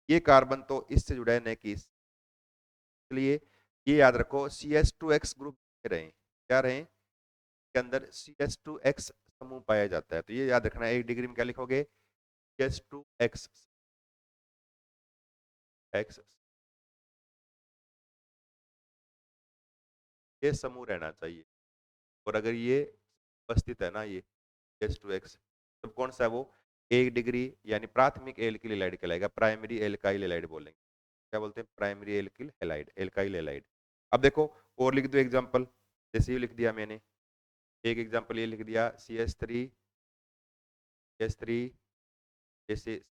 ये कार्बन तो इससे जुड़ा है न कि इसलिए ये याद रखो CH2X ग्रुप रहे, क्या रहे के अंदर CH2X समूह पाया जाता है, तो ये याद रखना है 1 डिग्री में क्या लिखोगे CH2X, X ये समूह रहना चाहिए। और अगर ये उपस्थित है ना ये H2X, तो कौन सा है वो 1 डिग्री, यानी प्राथमिक एल्किल हैलाइड कहलाएगा, प्राइमरी एल्काइल हैलाइड बोलेंगे। क्या बोलते हैं, primary alkyl halide, alkyl halide. अब देखो और लिख दो एग्जांपल, जैसे ये लिख दिया मैंने, एक एग्जांपल ये लिख दिया CH3 जैसे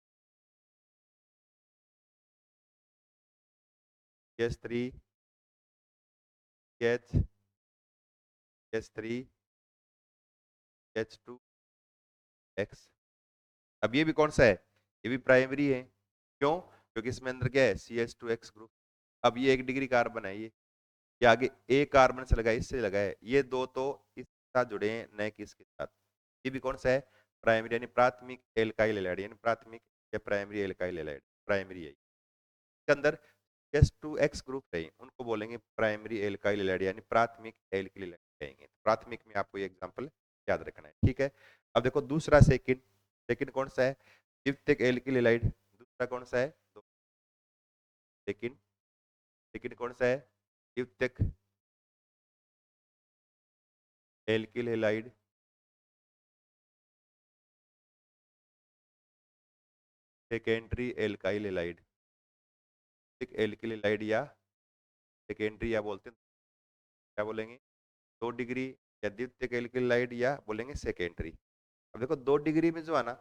CH3 H CH3 H2X। अब ये भी कौन सा है, ये भी प्राइमरी है। क्यों, क्योंकि इसमें अंदर क्या है CH2X ग्रुप। अब ये 1 डिग्री कार्बन है ये आगे एक कार्बन से लगा है, इससे लगा है, ये दो तो इसके साथ जुड़े हैं न कि इसके साथ। ये भी कौन सा है, प्राइमरी, यानी प्राथमिक एल्काइल हैलाइड, यानी प्राथमिक या प्राइमरी एल्काइल हैलाइड, प्राइमरी है। इसके अंदर H2X ग्रुप है उनको बोलेंगे प्राइमरी एल्काइल हैलाइड, यानी प्राथमिक एल्किल हैलाइड कहेंगे। प्राथमिक में आपको ये एग्जांपल याद रखना है, ठीक है। अब देखो दूसरा सेकंड, सेकंड कौन सा है, द्वितीयक एल्किल हैलाइड। दूसरा कौन सा है, सेकंड, सेकंड कौन सा है, द्वितीयक alkyl halide, secondary alkyl halide, एक एल्किल हैलाइड या सेकेंडरी या बोलते हैं, क्या बोलेंगे, 2 डिग्री या द्वितीयक एल्किल हाइड या बोलेंगे सेकेंडरी। अब देखो 2 डिग्री में जो है ना,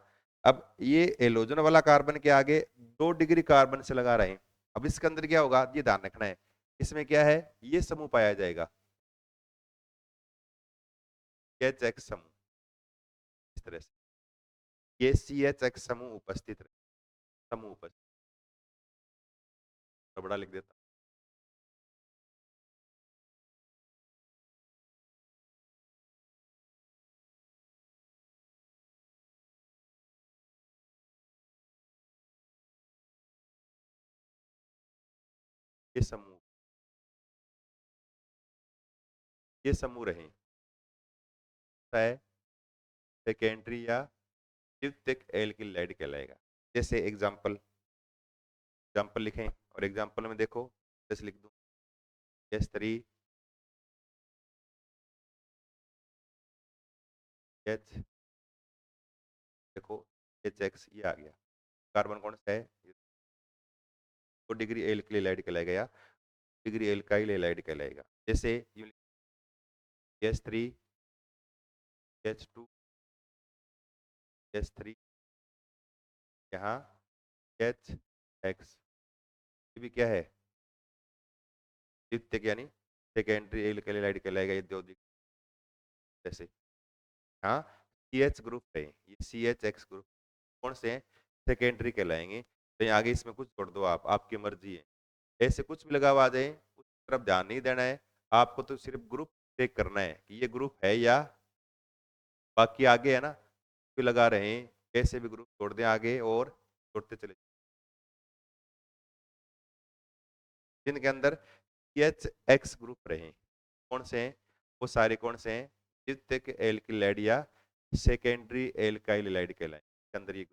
अब ये एलोजन वाला कार्बन के आगे 2 डिग्री कार्बन से लगा रहे हैं। अब इसके अंदर क्या होगा ये ध्यान रखना है, इसमें क्या है ये समूह पाया जाएगा, एच एक्स समूह, इस तरह से ये सी एच एक्स समूह उपस्थित रहे, समूह उपस्थित, तो बड़ा लिख देता हूं, ये समूह रहे है सेकेंडरी या द्वितीयक एल्किल हाइड कहलाएगा। जैसे एग्जाम्पल, एग्जाम्पल लिखें और एग्जाम्पल में देखो जैसे लिख दूं H3 H, देखो HX ये आ गया, कार्बन कौन सा है, 2 डिग्री एल्किल हाइड कहलाएगा या डिग्री एल्काइल हैलाइड कहलाएगा। जैसे H3 H2 H3 यहाँ HX, ये भी क्या है द्वितीयक यानी सेकेंडरी एल्किल हैलाइड कहलाएगा ये दो, जैसे हाँ CH ग्रुप है, ये CHX ग्रुप कौन से हैं सेकेंडरी कहलाएंगे। तो आगे इसमें कुछ छोड़ दो, आप आपकी मर्जी है, ऐसे कुछ भी लगा हुआ आ जाए उस तरफ ध्यान नहीं देना है, आपको तो सिर्फ ग्रुप चेक करना है कि ये ग्रुप है या बाकी आगे है ना, भी लगा रहे हैं कैसे भी ग्रुप छोड़ दें आगे और छोड़ते चले, जिनके अंदर एच एक्स ग्रुप रहे कौन से हैं, वो सारे कौन से हैं द्वितीयक एल्किल हाइड या सेकेंडरी एल्काइल हाइड कहलाएंगे, इसके अंदर ये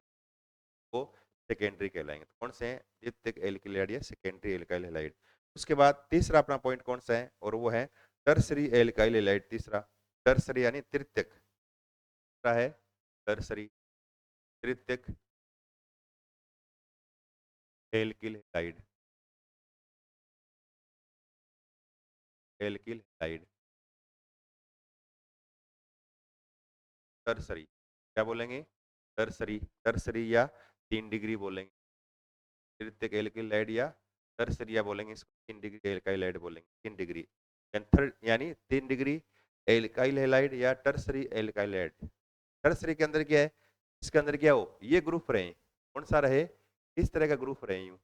वो सेकेंडरी कहलाएंगे। तो कौन से हैं द्वितीयक एल्किल हाइड या सेकेंडरी एल्काइल हाइड। उसके बाद तीसरा अपना पॉइंट कौन सा है और वो है टर्सरी एल्काइल हाइड। तीसरा टर्सरी यानी तृतीयक, तीसरा है टर्सरी तृतीयक alkyl hide, alkyl hide tertiary, क्या बोलेंगे टर्सरी, टर्सरी या 3 डिग्री बोलेंगे तृतीयक एल्किल हाइड या टर्सरी, या बोलेंगे इसको 3 डिग्री एल्काइल हाइड बोलेंगे, 3 डिग्री थर्ड यानी 3 डिग्री एल्काइल हैलाइड या टर्सरी एल्काइल हाइड। टर्सरी के अंदर क्या है, इसके अंदर क्या हो ये ग्रुप रहे कौन सा रहे, इस तरह का ग्रुप रहे यूं,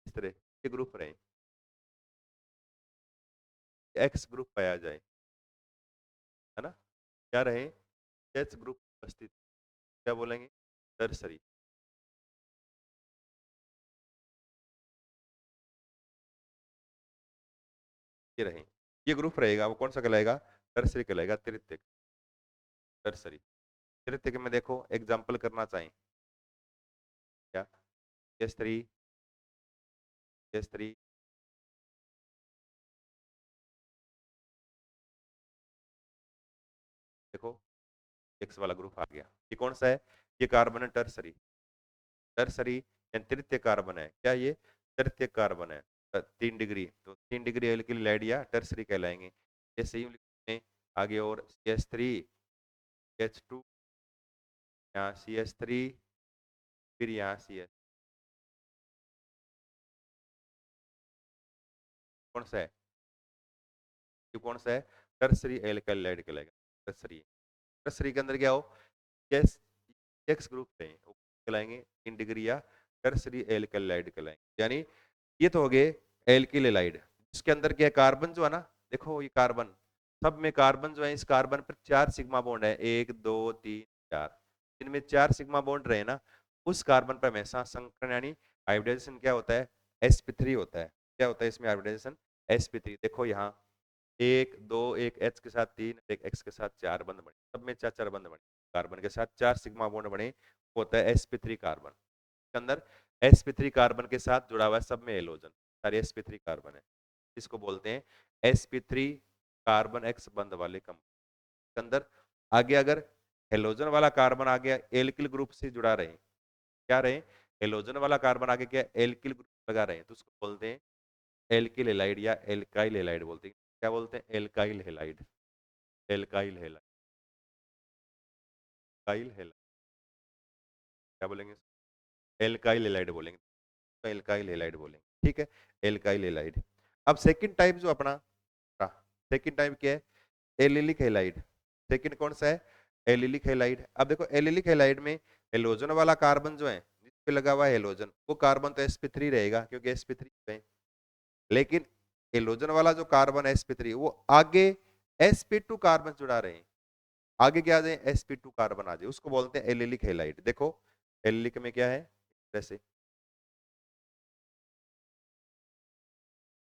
इस तरह ये ग्रुप रहे, एक्स ग्रुप पाया जाए, है ना, क्या रहे एच ग्रुप उपस्थित, क्या बोलेंगे टर्सरी, ये रहे, ये ग्रुप रहेगा वो कौन सा कहलाएगा टर्सरी कहलाएगा, तृतीयक टर्सरी। तृतीयक में देखो एग्जाम्पल करना चाहें क्या, S3 S3 देखो एक्स वाला ग्रुप आ गया, ये कौन सा है ये कार्बन है टर्सरी, टर्सरी यानी तृतीय कार्बन है, क्या ये तृतीय कार्बन है, 3 डिग्री, तो 3 डिग्री एल्किल हाइड या टर्सरी कहलाएंगे। जैसे यूं लिखते हैं आगे और CH3 H2 यहाँ CH3 फिर यहाँ CS कौन सा है, ये कौन सा है टर्सरी एल्किल हाइड कहलाएगा, टर्सरी, टर्सरी के अंदर क्या हो एस एक्स ग्रुप है वो कहलाएंगे 3 डिग्री या टर्सरी एल्किल हाइड कहलाएंगे। यानी ये तो हो गए एल्किल हैलाइड, इसके अंदर क्या है कार्बन जो है ना, देखो ये कार्बन, सब में कार्बन जो है इस कार्बन पर 4 सिग्मा बॉन्ड है, 1 2 3 4, इनमें 4 सिग्मा बॉन्ड रहे ना, उस कार्बन पर हमेशा संकरण यानी हाइब्रिडाइजेशन क्या होता है sp3 होता है, क्या होता है इसमें हाइब्रिडाइजेशन sp3, देखो यहाँ 1 2 एक एच के साथ 3 एक एक्स के साथ 4 बंध बने, सब में 4 4 बंध बने, कार्बन के साथ 4 सिग्मा बॉन्ड बने, वो होता है sp3 कार्बन के अंदर, sp3 कार्बन के साथ जुड़ा हुआ है सब में हेलोजन, सारे sp3 कार्बन है, इसको बोलते हैं sp3 कार्बन एक्स बंध वाले कंपाउंड के अंदर। आगे अगर हेलोजन वाला कार्बन आ गया एल्किल ग्रुप से जुड़ा रहे, क्या रहे हेलोजन वाला कार्बन आगे क्या एल्किल ग्रुप लगा रहे हैं तो उसको बोलते हैं एल्किल हेलाइड या एल्काइल हेलाइड बोलते हैं। क्या बोलते हैं? Alkyl halide. Alkyl halide, Kyle halide, क्या बोलेंगे? एल्काइल हेलाइड बोलेंगे, तो एल्काइल हेलाइड बोलेंगे, ठीक है। Alkyl halide. अब सेकंड टाइप जो अपना, सेकंड टाइप क्या है? Allylic halide. सेकंड कौन सा है? Allylic halide. अब देखो एलिलिक हेलाइड में हेलोजन वाला कार्बन जो है, जिस पे लगा हुआ है हेलोजन, वो कार्बन तो sp3 रहेगा क्योंकि sp3 है। लेकिन हेलोजन वाला जो कार्बन है sp3, वो आगे sp2 कार्बन जुड़ा रहे हैं। आगे क्या आ जाए? sp2 कार्बन आ जाए, उसको बोलते हैं एलिलिक हेलाइड। देखो एलिलिक में क्या है वैसे।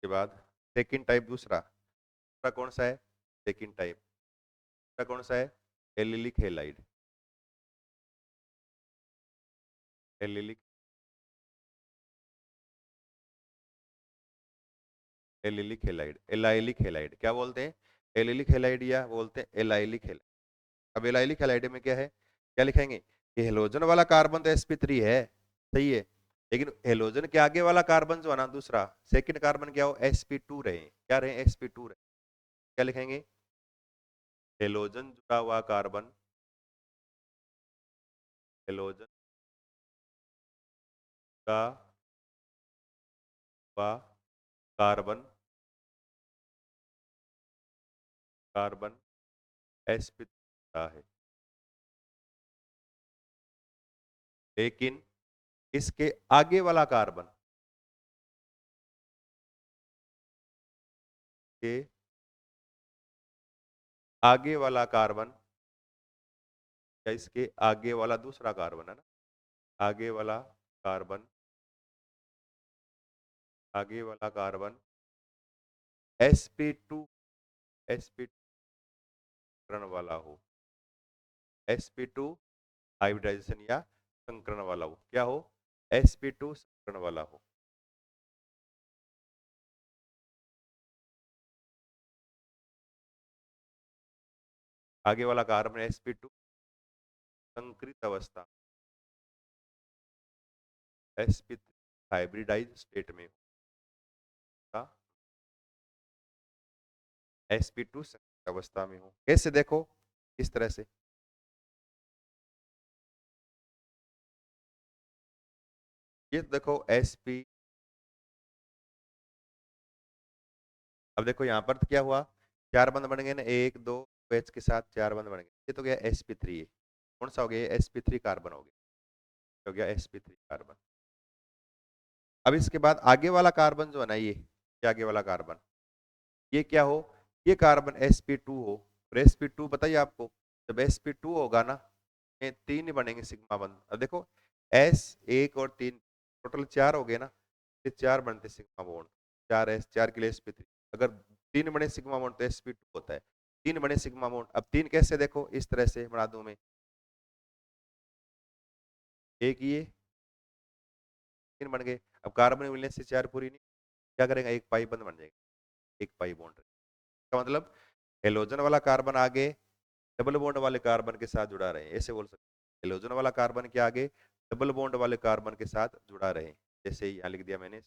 के बाद सेकंड टाइप दूसरा, दूसरा कौन सा है? सेकंड टाइप, दूसरा कौन सा है? Allylic halide. Allylic, allylic halide, allylic halide क्या बोलते हैं? एलिलिक हेलाइड या बोलते हैं एलाइलिक हेलाइड। अब एलाइलिक हेलाइड में क्या है? क्या लिखेंगे कि हेलोजन वाला कार्बन तो sp3 है, सही है, लेकिन हेलोजन के आगे वाला कार्बन जो है ना, दूसरा सेकंड कार्बन क्या हो? sp2 रहे। क्या रहे? sp2 रहे। क्या लिखेंगे? हेलोजन जुड़ा हुआ कार्बन, हेलोजन का हुआ कार्बन, कार्बन sp2 है, लेकिन इसके आगे वाला कार्बन के आगे वाला कार्बन, या इसके आगे वाला दूसरा कार्बन है ना, आगे वाला कार्बन, आगे वाला कार्बन sp2, sp2 वाला हो, sp2 हाइब्रिडाइजेशन या संकरण वाला हो। क्या हो? sp2 संकरण वाला हो। आगे वाला कार्बन sp2 संकरित अवस्था, sp3 हाइब्रिडाइज स्टेट में होगा, sp2 संकरित अवस्था में हो। कैसे? देखो इस तरह से, ये देखो sp, अब देखो यहाँ पर क्या हुआ? चार बंद बन गए ना, एक दो एच के साथ चार बंद बन गए, ये तो गया sp3 है। कौन सा हो गया? sp3 कार्बन हो गया, हो गया sp3 कार्बन। अब इसके बाद आगे वाला कार्बन जो है ना, ये आगे वाला कार्बन, ये क्या हो? ये कार्बन sp2 हो। और sp2 बताइए आपको, जब sp2 होगा ना, ये तीन ही बनेंगे सिग्मा बंद। अब देखो s, एक और तीन, टोटल चार हो गए ना, ये चार बनते सिग्मा बॉन्ड। चार s, चार के लिए sp3। अगर तीन बने सिग्मा बॉन्ड तो sp2 होता है। तीन बने सिग्मा बॉन्ड। अब तीन कैसे? देखो इस तरह से बना दूं मैं, एक ये, तीन बन गए। अब कार्बन मिलने से चार पूरी नहीं, क्या करेगा? एक पाई बंद बन जाएगा, एक पाई बॉन्ड। का मतलब हेलोजन वाला कार्बन आगे डबल बॉन्ड वाले कार्बन के साथ जुड़ा रहे, ऐसे बोल सकते हैं। हेलोजन वाला कार्बन के आगे डबल बॉन्ड वाले कार्बन के साथ जुड़ा रहे। जैसे यहाँ लिख दिया मैंने,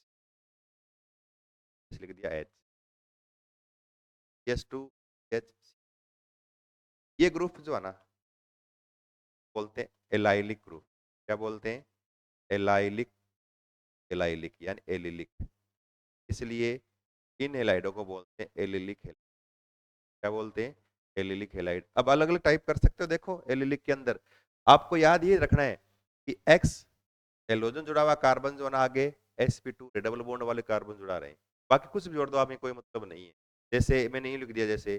लिख दिया H2, H, ये ग्रुप जो है ना, बोलते हैं एलाइलिक ग्रुप। क्या बोलते हैं? एलाइलिक, एलाइलिक यानी एलिलिक। इसलिए इन हेलाइडों को बोलते हैं एलिलिक हेलाइड। क्या बोलते हैं? Allylic halide. अब अलग अलग टाइप कर सकते हो। देखो एलिलिक के अंदर आपको याद ये रखना है कि एक्स हेलोजन जुड़ा हुआ कार्बन जो ना, आगे sp2 डबल बॉन्ड वाले कार्बन जुड़ा रहे हैं। बाकी कुछ भी जोड़ दो, आप में कोई मतलब नहीं है। जैसे मैंने ये लिख दिया, जैसे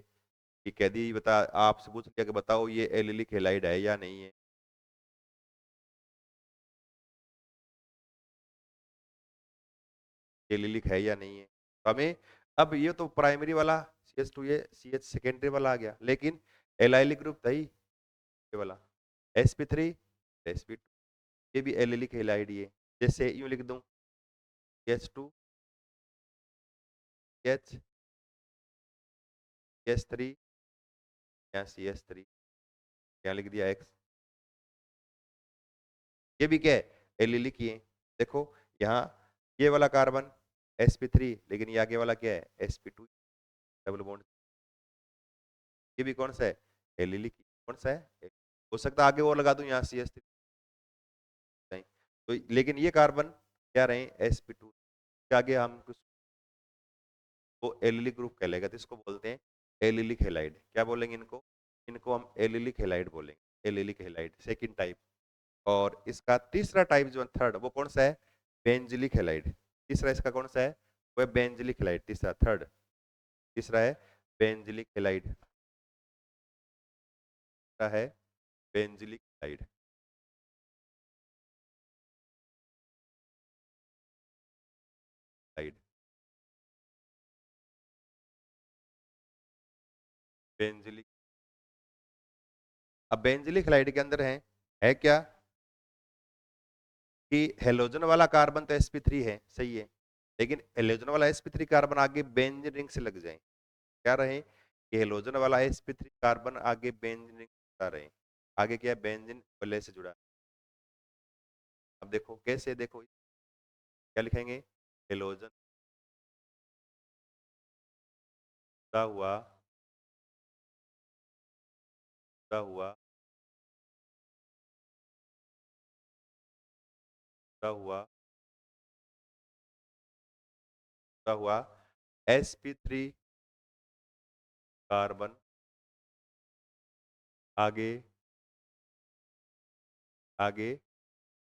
कि कैदी बता, आपसे पूछ लिया कि बताओ ये एलिलिक हेलाइड है या नहीं है। एलिलिक है या नहीं है, तो हमें, अब ये तो प्राइमरी वाला CH2, ये CH सेकेंडरी वाला आ गया, लेकिन एलाइलिक ग्रुप था ही ये वाला sp3, sp2, ये भी एलिलिक हेलाइड ही है। जैसे यूं लिख दूं H2, H, CH3 या CH3, क्या लिख दिया X, ये भी क्या है? एलिलिक ही है। देखो यहाँ ये वाला कार्बन sp3, लेकिन ये आगे वाला क्या है sp2 डबल बॉन्ड। ये भी कौन सा है एलिलिक, कौन सा है, हो सकता है आगे और लगा दूं यहाँ CH3 नहीं तो, लेकिन ये कार्बन क्या रहे sp2 के आगे हम कुछ वो एलिलिक ग्रुप कहलाएगा, तो इसको बोलते हैं एलिलिक हेलाइड। क्या बोलेंगे इनको, इनको हम एलिलिक हेलाइड बोलेंगे, एलिलिक हेलाइड सेकंड टाइप। और इसका तीसरा टाइप जो थर्ड वो कौन सा है बेंजिलिक हेलाइड। तीसरा इसका कौन सा है वो है बेंजिलिक हेलाइड, तीसरा थर्ड, तीसरा है बेंजिलिक हेलाइड, तीसरा है बेंजिलिक हेलाइड। हेलाइड बेंजिलिक, अब बेंजिलिक हेलाइड के अंदर है क्या कि हेलोजन वाला कार्बन तो sp3 है, सही है, लेकिन हेलोजन वाला sp3 कार्बन आगे बेंजीन रिंग से लग जाए, क्या रहे कि हेलोजन वाला sp3 कार्बन आगे बेंजीन रिंग से रहे, आगे क्या है बेंजीन वलय से जुड़ा। अब देखो कैसे, देखो क्या लिखेंगे, हेलोजन जुड़ा हुआ, जुड़ा हुआ, जुड़ा हुआ, जुड़ा हुआ sp3 कार्बन आगे, आगे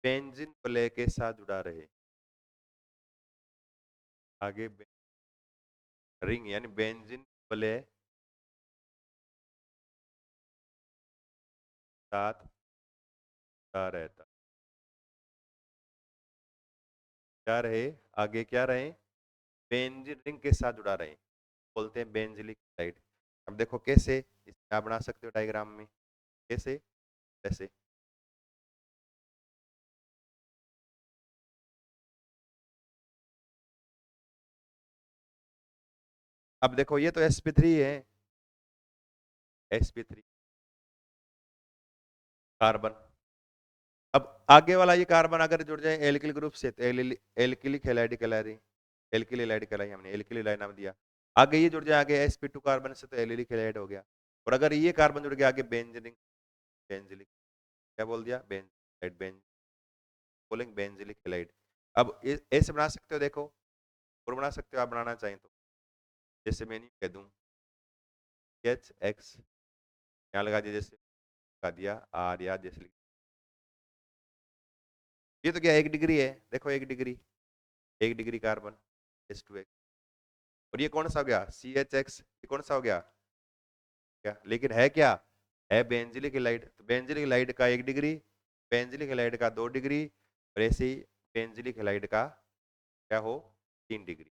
बेंजीन वलय के साथ जुड़ा रहे, आगे रिंग यानी बेंजीन वलय साथ जुड़ा रहता, क्या रहे आगे, क्या रहे बेंजीन रिंग के साथ जुड़ा रहे, बोलते हैं बेंजिलिक साइड। अब देखो कैसे इसका बना सकते हो डायग्राम में, कैसे, ऐसे। अब देखो ये तो sp3 है, sp3 कार्बन, अब आगे वाला ये कार्बन अगर जुड़ जाए एल्किल ग्रुप से तो एल्किलिक हैलाइड कहला रही, एल्किल हैलाइड कहलाई, हमने एल्किल हैलाइड नाम दिया। आगे ये जुड़ जाए आगे sp2 कार्बन से तो एलिलिक हैलाइड हो गया, और अगर ये कार्बन जुड़ गया आगे बेंजीन, बेंजिलिक, क्या बोल दिया बेंजिलाइड, बोलेंगे बेंजिलिक हैलाइड। अब ऐसे बना सकते हो, देखो और बना सकते हो आप बनाना चाहें तो, जैसे मैं नहीं कह दूं HX यहाँ लगा दिया, जैसे लगा दिया आर या जैसे ये तो क्या 1 डिग्री है, देखो 1 डिग्री, 1 डिग्री कार्बन H2X, और ये कौन सा हो गया CHX, ये कौन सा हो गया क्या, लेकिन है क्या, है बेंजिलिक हैलाइड, तो बेंजिलिक हैलाइड का 1 डिग्री, बेंजिलिक हैलाइड का 2 डिग्री, और ऐसे ही बेंजिलिक हैलाइड का क्या हो 3 डिग्री,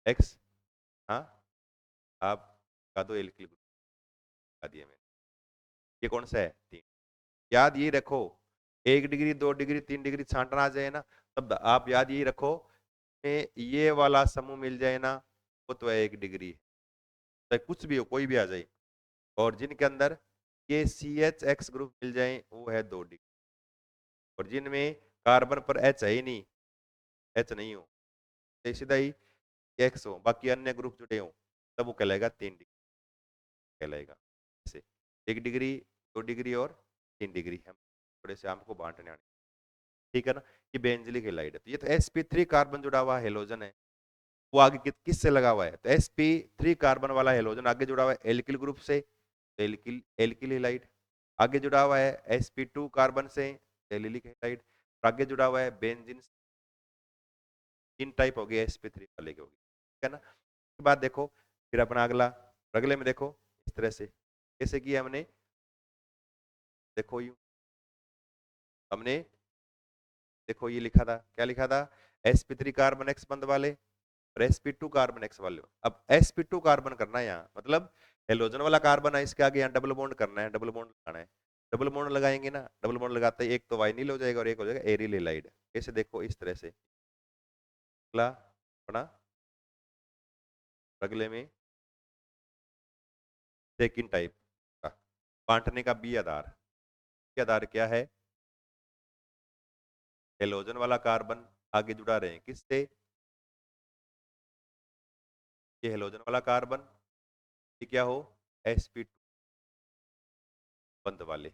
एक्स, हाँ आप का दो एल्किल ग्रुप का दिया मैंने, ये कौन सा है 3, याद ये रखो 1 डिग्री 2 डिग्री 3 डिग्री छांटना आ जाए ना, तब आप याद यही रखो में ये वाला समूह मिल जाए ना वो तो है 1 डिग्री, चाहे कुछ भी हो कोई भी आ जाए, और जिनके अंदर ये CHX ग्रुप मिल जाए वो है 2 डिग्री, और जिनमें कार्बन पर H है ही नहीं, H नहीं हो तो सीधा ही X हो, बाकी अन्य ग्रुप जुड़े हो, तब वो कहलाएगा 3 डिग्री कहलाएगा, ऐसे 1 डिग्री 2 डिग्री और 3 डिग्री, हम थोड़े से आपको बांटने आने, ठीक है ना। ये बेंजिलिक हैलाइड है, तो ये तो sp3 कार्बन जुड़ा हुआ हेलोजन है, वो आगे किस से लगा हुआ है, तो sp3 कार्बन वाला हेलोजन आगे जुड़ा हुआ है एल्किल ग्रुप से, तो एल्किल, एल्किल हैलाइड, आगे जुड़ा हुआ है sp2 कार्बन से एलिलिक हैलाइड, आगे जुड़ा हुआ है बेंजीन, तीन टाइप हो गए sp3 वाले के हो गए, ठीक है ना। उसके बाद देखो फिर अपना अगला, अगले में देखो इस तरह से कैसे किया हमने, देखो यू हमने, देखो ये लिखा था, क्या लिखा था sp3 कार्बन x बंद वाले और sp2 कार्बन x वाले, अब sp2 कार्बन करना है यहाँ, मतलब हेलोजन वाला कार्बन है इसके आगे यहाँ डबल बॉन्ड करना है, डबल बॉन्ड लगाना है, डबल बॉन्ड लगाएंगे ना, डबल बॉन्ड लगाते ही एक तो वाइनिल हो जाएगा और एक हो जाएगा एरिल हैलाइड, कैसे देखो इस तरह से, अगला अपना अगले में सेकंड टाइप का बांटने का बी आधार, आधार क्या है हेलोजन वाला कार्बन आगे जुड़ा रहे हैं किससे, ये हेलोजन वाला कार्बन, ये क्या हो, sp2 बंद वाले।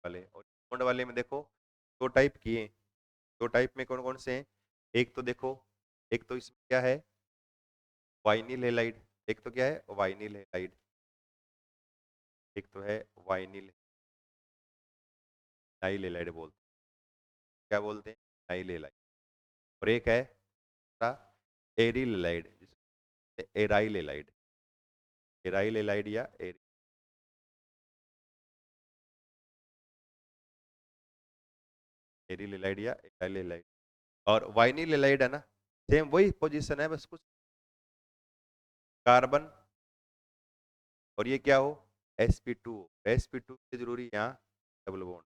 और बॉन्ड वाले में देखो दो टाइप किए, दो टाइप में कौन कौन से हैं, एक तो देखो, एक तो इसमें क्या है, वाइनिल हेलाइड, एक तो क्या है वाइनिल हेलाइड, एक तो है वाइनिल नाइल हेलाइड बोलते हैं, क्या बोलते हैं, नाइल हेलाइड। और एक है aryl halide, aryl halide, aryl halide या एरिल हेलाइड या एराइल हेलाइड। और वाइनिल हेलाइड है ना, सेम वही पोजीशन है, बस कुछ कार्बन, और ये क्या हो, sp2, sp2 से जरूरी यहाँ डबल बॉन्ड,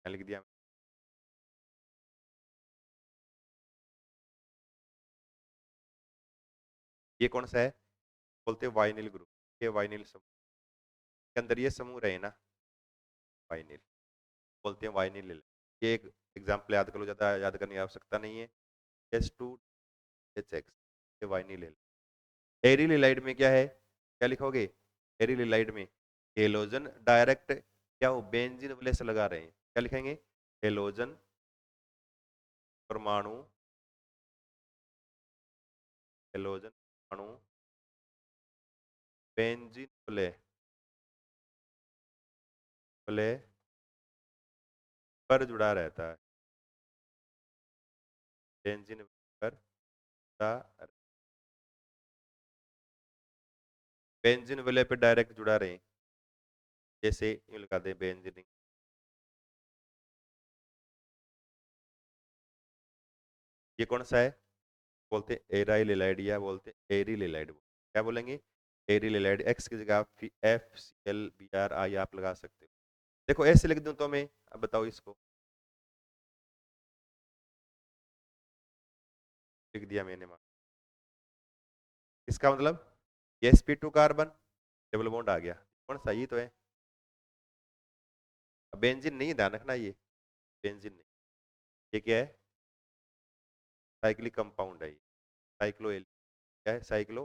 लिख दिया। ये कौन सा है, बोलते हैं वाइनिल ग्रुप, ये वाइनिल समूह के अंदर ये समूह रहे ना, वाइनिल बोलते हैं वाइनिल। ये एक एग्जाम्पल याद कर लो, ज्यादा याद करने की आवश्यकता नहीं है, S2H6, ये वाइनिल। एरिल हेलाइड में क्या है, क्या लिखोगे, एरिल हेलाइड में हेलोजन डायरेक्ट क्या हो, बेंजीन वाले से लगा रहे हैं, क्या लिखेंगे, हेलोजन परमाणु, हेलोजन परमाणु बेंजीन वाले वाले पर जुड़ा रहता है, बेंजीन पर जुड़ा, बेंजीन वाले पे डायरेक्ट जुड़ा रहे, जैसे यूं लगा दे बेंजीन। ये कौन सा है, बोलते हैं एराइल एलाइड या बोलते हैं एरिल एलाइड, क्या बोलेंगे, एरिल एलाइड। एक्स की जगह आप FCl Br आप लगा सकते हो। देखो ऐसे लिख दूं तो मैं, अब बताओ इसको, लिख दिया मैंने, मान इसका मतलब ये sp2 कार्बन डबल बॉन्ड आ गया, कौन सा, ये तो है, बेंजीन नहीं है, ध्यान रखना, ये बेंजीन नहीं, ये क्या है, साइक्लिक कंपाउंड है, ये साइक्लो एल, क्या है, साइक्लो,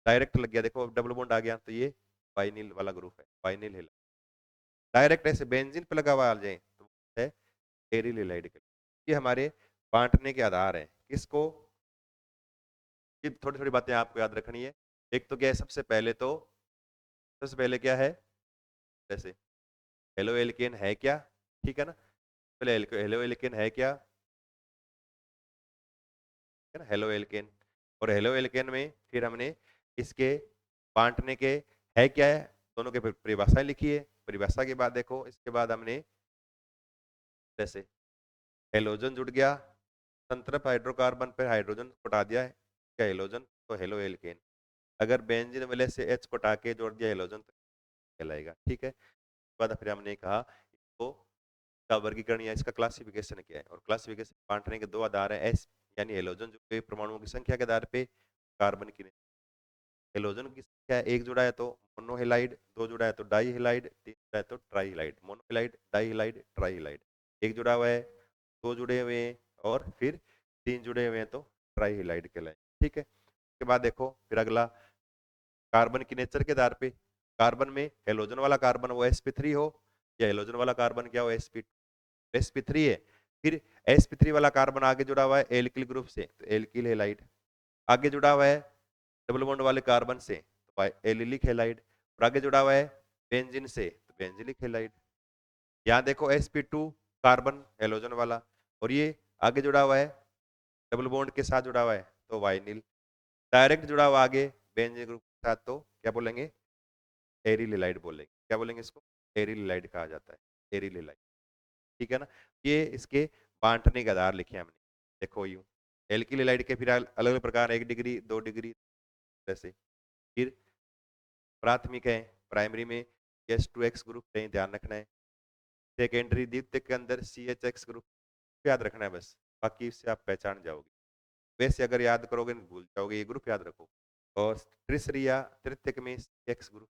डायरेक्ट लग गया, देखो अब डबल बॉन्ड आ गया, तो ये वाइनिल वाला ग्रुप है, वाइनिल है, डायरेक्ट ऐसे बेंजीन पे लगा हुआ आ जाए तो है एरिल हेलाइड के। ये हमारे बांटने के आधार हैं, किसको, ये थोड़ी थोड़ी बातें आपको याद रखनी है। एक तो क्या है, सबसे पहले क्या है, जैसे हेलो एल्केन है क्या, ठीक है ना, पहले हेलो एल्केन है क्या, है ना, हेलो एल्केन। और हेलो एल्केन में फिर हमने इसके बांटने के है क्या है, दोनों के परिभाषाएं लिखी है, परिभाषा के बाद देखो इसके बाद हमने जैसे हेलोजन जुड़ गया, संतृप्त हाइड्रोकार्बन पर हाइड्रोजन को हटा दिया है, क्या हेलोजन, तो हेलो एल्केन। अगर बेंजीन वाले से H को हटा के जोड़ दिया हेलोजन तो कहलाएगा, ठीक है। उसके बाद फिर हमने कहा इसको का वर्गीकरण या इसका क्लासिफिकेशन क्या है, और क्लासिफिकेशन बांटने के दो आधार है, S यानी हेलोजन जो के परमाणुओं की संख्या के आधार पे, कार्बन की हेलोजन की संख्या एक जुड़ा है तो मोनोहेलाइड, दो जुड़ा है तो डाईहेलाइड, तीन जुड़ा है तो ट्राईहेलाइड, मोनोहेलाइड डाईहेलाइड ट्राईहेलाइड, एक जुड़ा हुआ है, दो जुड़े हुए हैं, और फिर तीन जुड़े हुए हैं तो ट्राईहेलाइड कहलाए, ठीक है। उसके बाद देखो फिर अगला, कार्बन की नेचर के आधार पे, कार्बन में हेलोजन वाला कार्बन वो sp3 हो, या हेलोजन वाला कार्बन क्या हो, sp3 है। फिर sp3 वाला कार्बन आगे जुड़ा हुआ है एल्किल ग्रुप से तो एल्किल हेलाइड, आगे जुड़ा हुआ है डबल बॉन्ड वाले कार्बन से तो एलिलिक हेलाइड, और आगे जुड़ा हुआ है बेंजीन से तो बेंजिलिक हेलाइड। यहाँ देखो sp2 कार्बन हेलोजन वाला, और ये आगे जुड़ा हुआ है डबल बॉन्ड के साथ जुड़ा हुआ है तो वाइनिल, डायरेक्ट जुड़ा हुआ आगे बेंजीन ग्रुप के साथ तो क्या बोलेंगे, एरिलिलाइड बोलेंगे, क्या बोलेंगे इसको, एरिलिलाइड कहा जाता है, एरिलिलाइड, ठीक है ना। ये इसके बांटने के आधार लिखे हमने, देखो यूं एल्किलाइड के फिर अलग अलग प्रकार, 1 डिग्री 2 डिग्री जैसे। फिर प्राथमिक है, प्राइमरी में S2X ग्रुप कहीं ध्यान रखना है, सेकेंडरी द्वितीयक के अंदर CHX ग्रुप याद रखना है बस, बाकी इससे आप पहचान जाओगे, वैसे अगर याद करोगे नहीं भूल जाओगे, ये ग्रुप याद रखो। और ट्रिसरिया तृतीयक में एक्स ग्रुप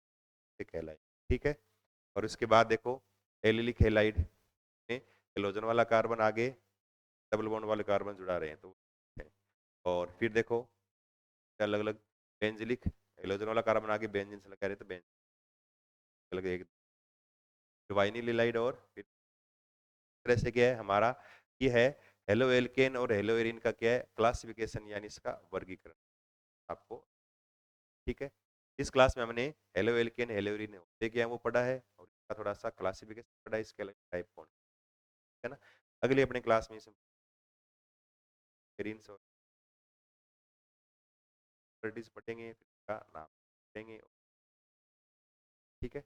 से कहलाए। ठीक है। और उसके बाद देखो एलिलिक हैलाइड में हेलोजन वाला कार्बन आगे डबल बॉन्ड वाले कार्बन जुड़ा रहे हैं तो है। और फिर देखो अलग अलग बेंजिलिक हेलोजन वाला कार्बन आगे बेंजीन से लगा रहे तो बेंजीन अलग एक वाइनिल और फिर तरह से क्या है हमारा ये है हेलो एल्केन और हेलो एरिन का क्या है क्लासिफिकेशन यानी इसका वर्गीकरण आपको। ठीक है। इस क्लास में हमने हेलो एल्केन हेलो एरिन होते क्या है वो पढ़ा है और इसका थोड़ा सा क्लासिफिकेशन पढ़ा है इसके अलग टाइप कौन है ना। अगली अपने क्लास में एरिन और प्रॉपर्टीज पढ़ेंगे फिर इसका नाम पढ़ेंगे। ठीक है।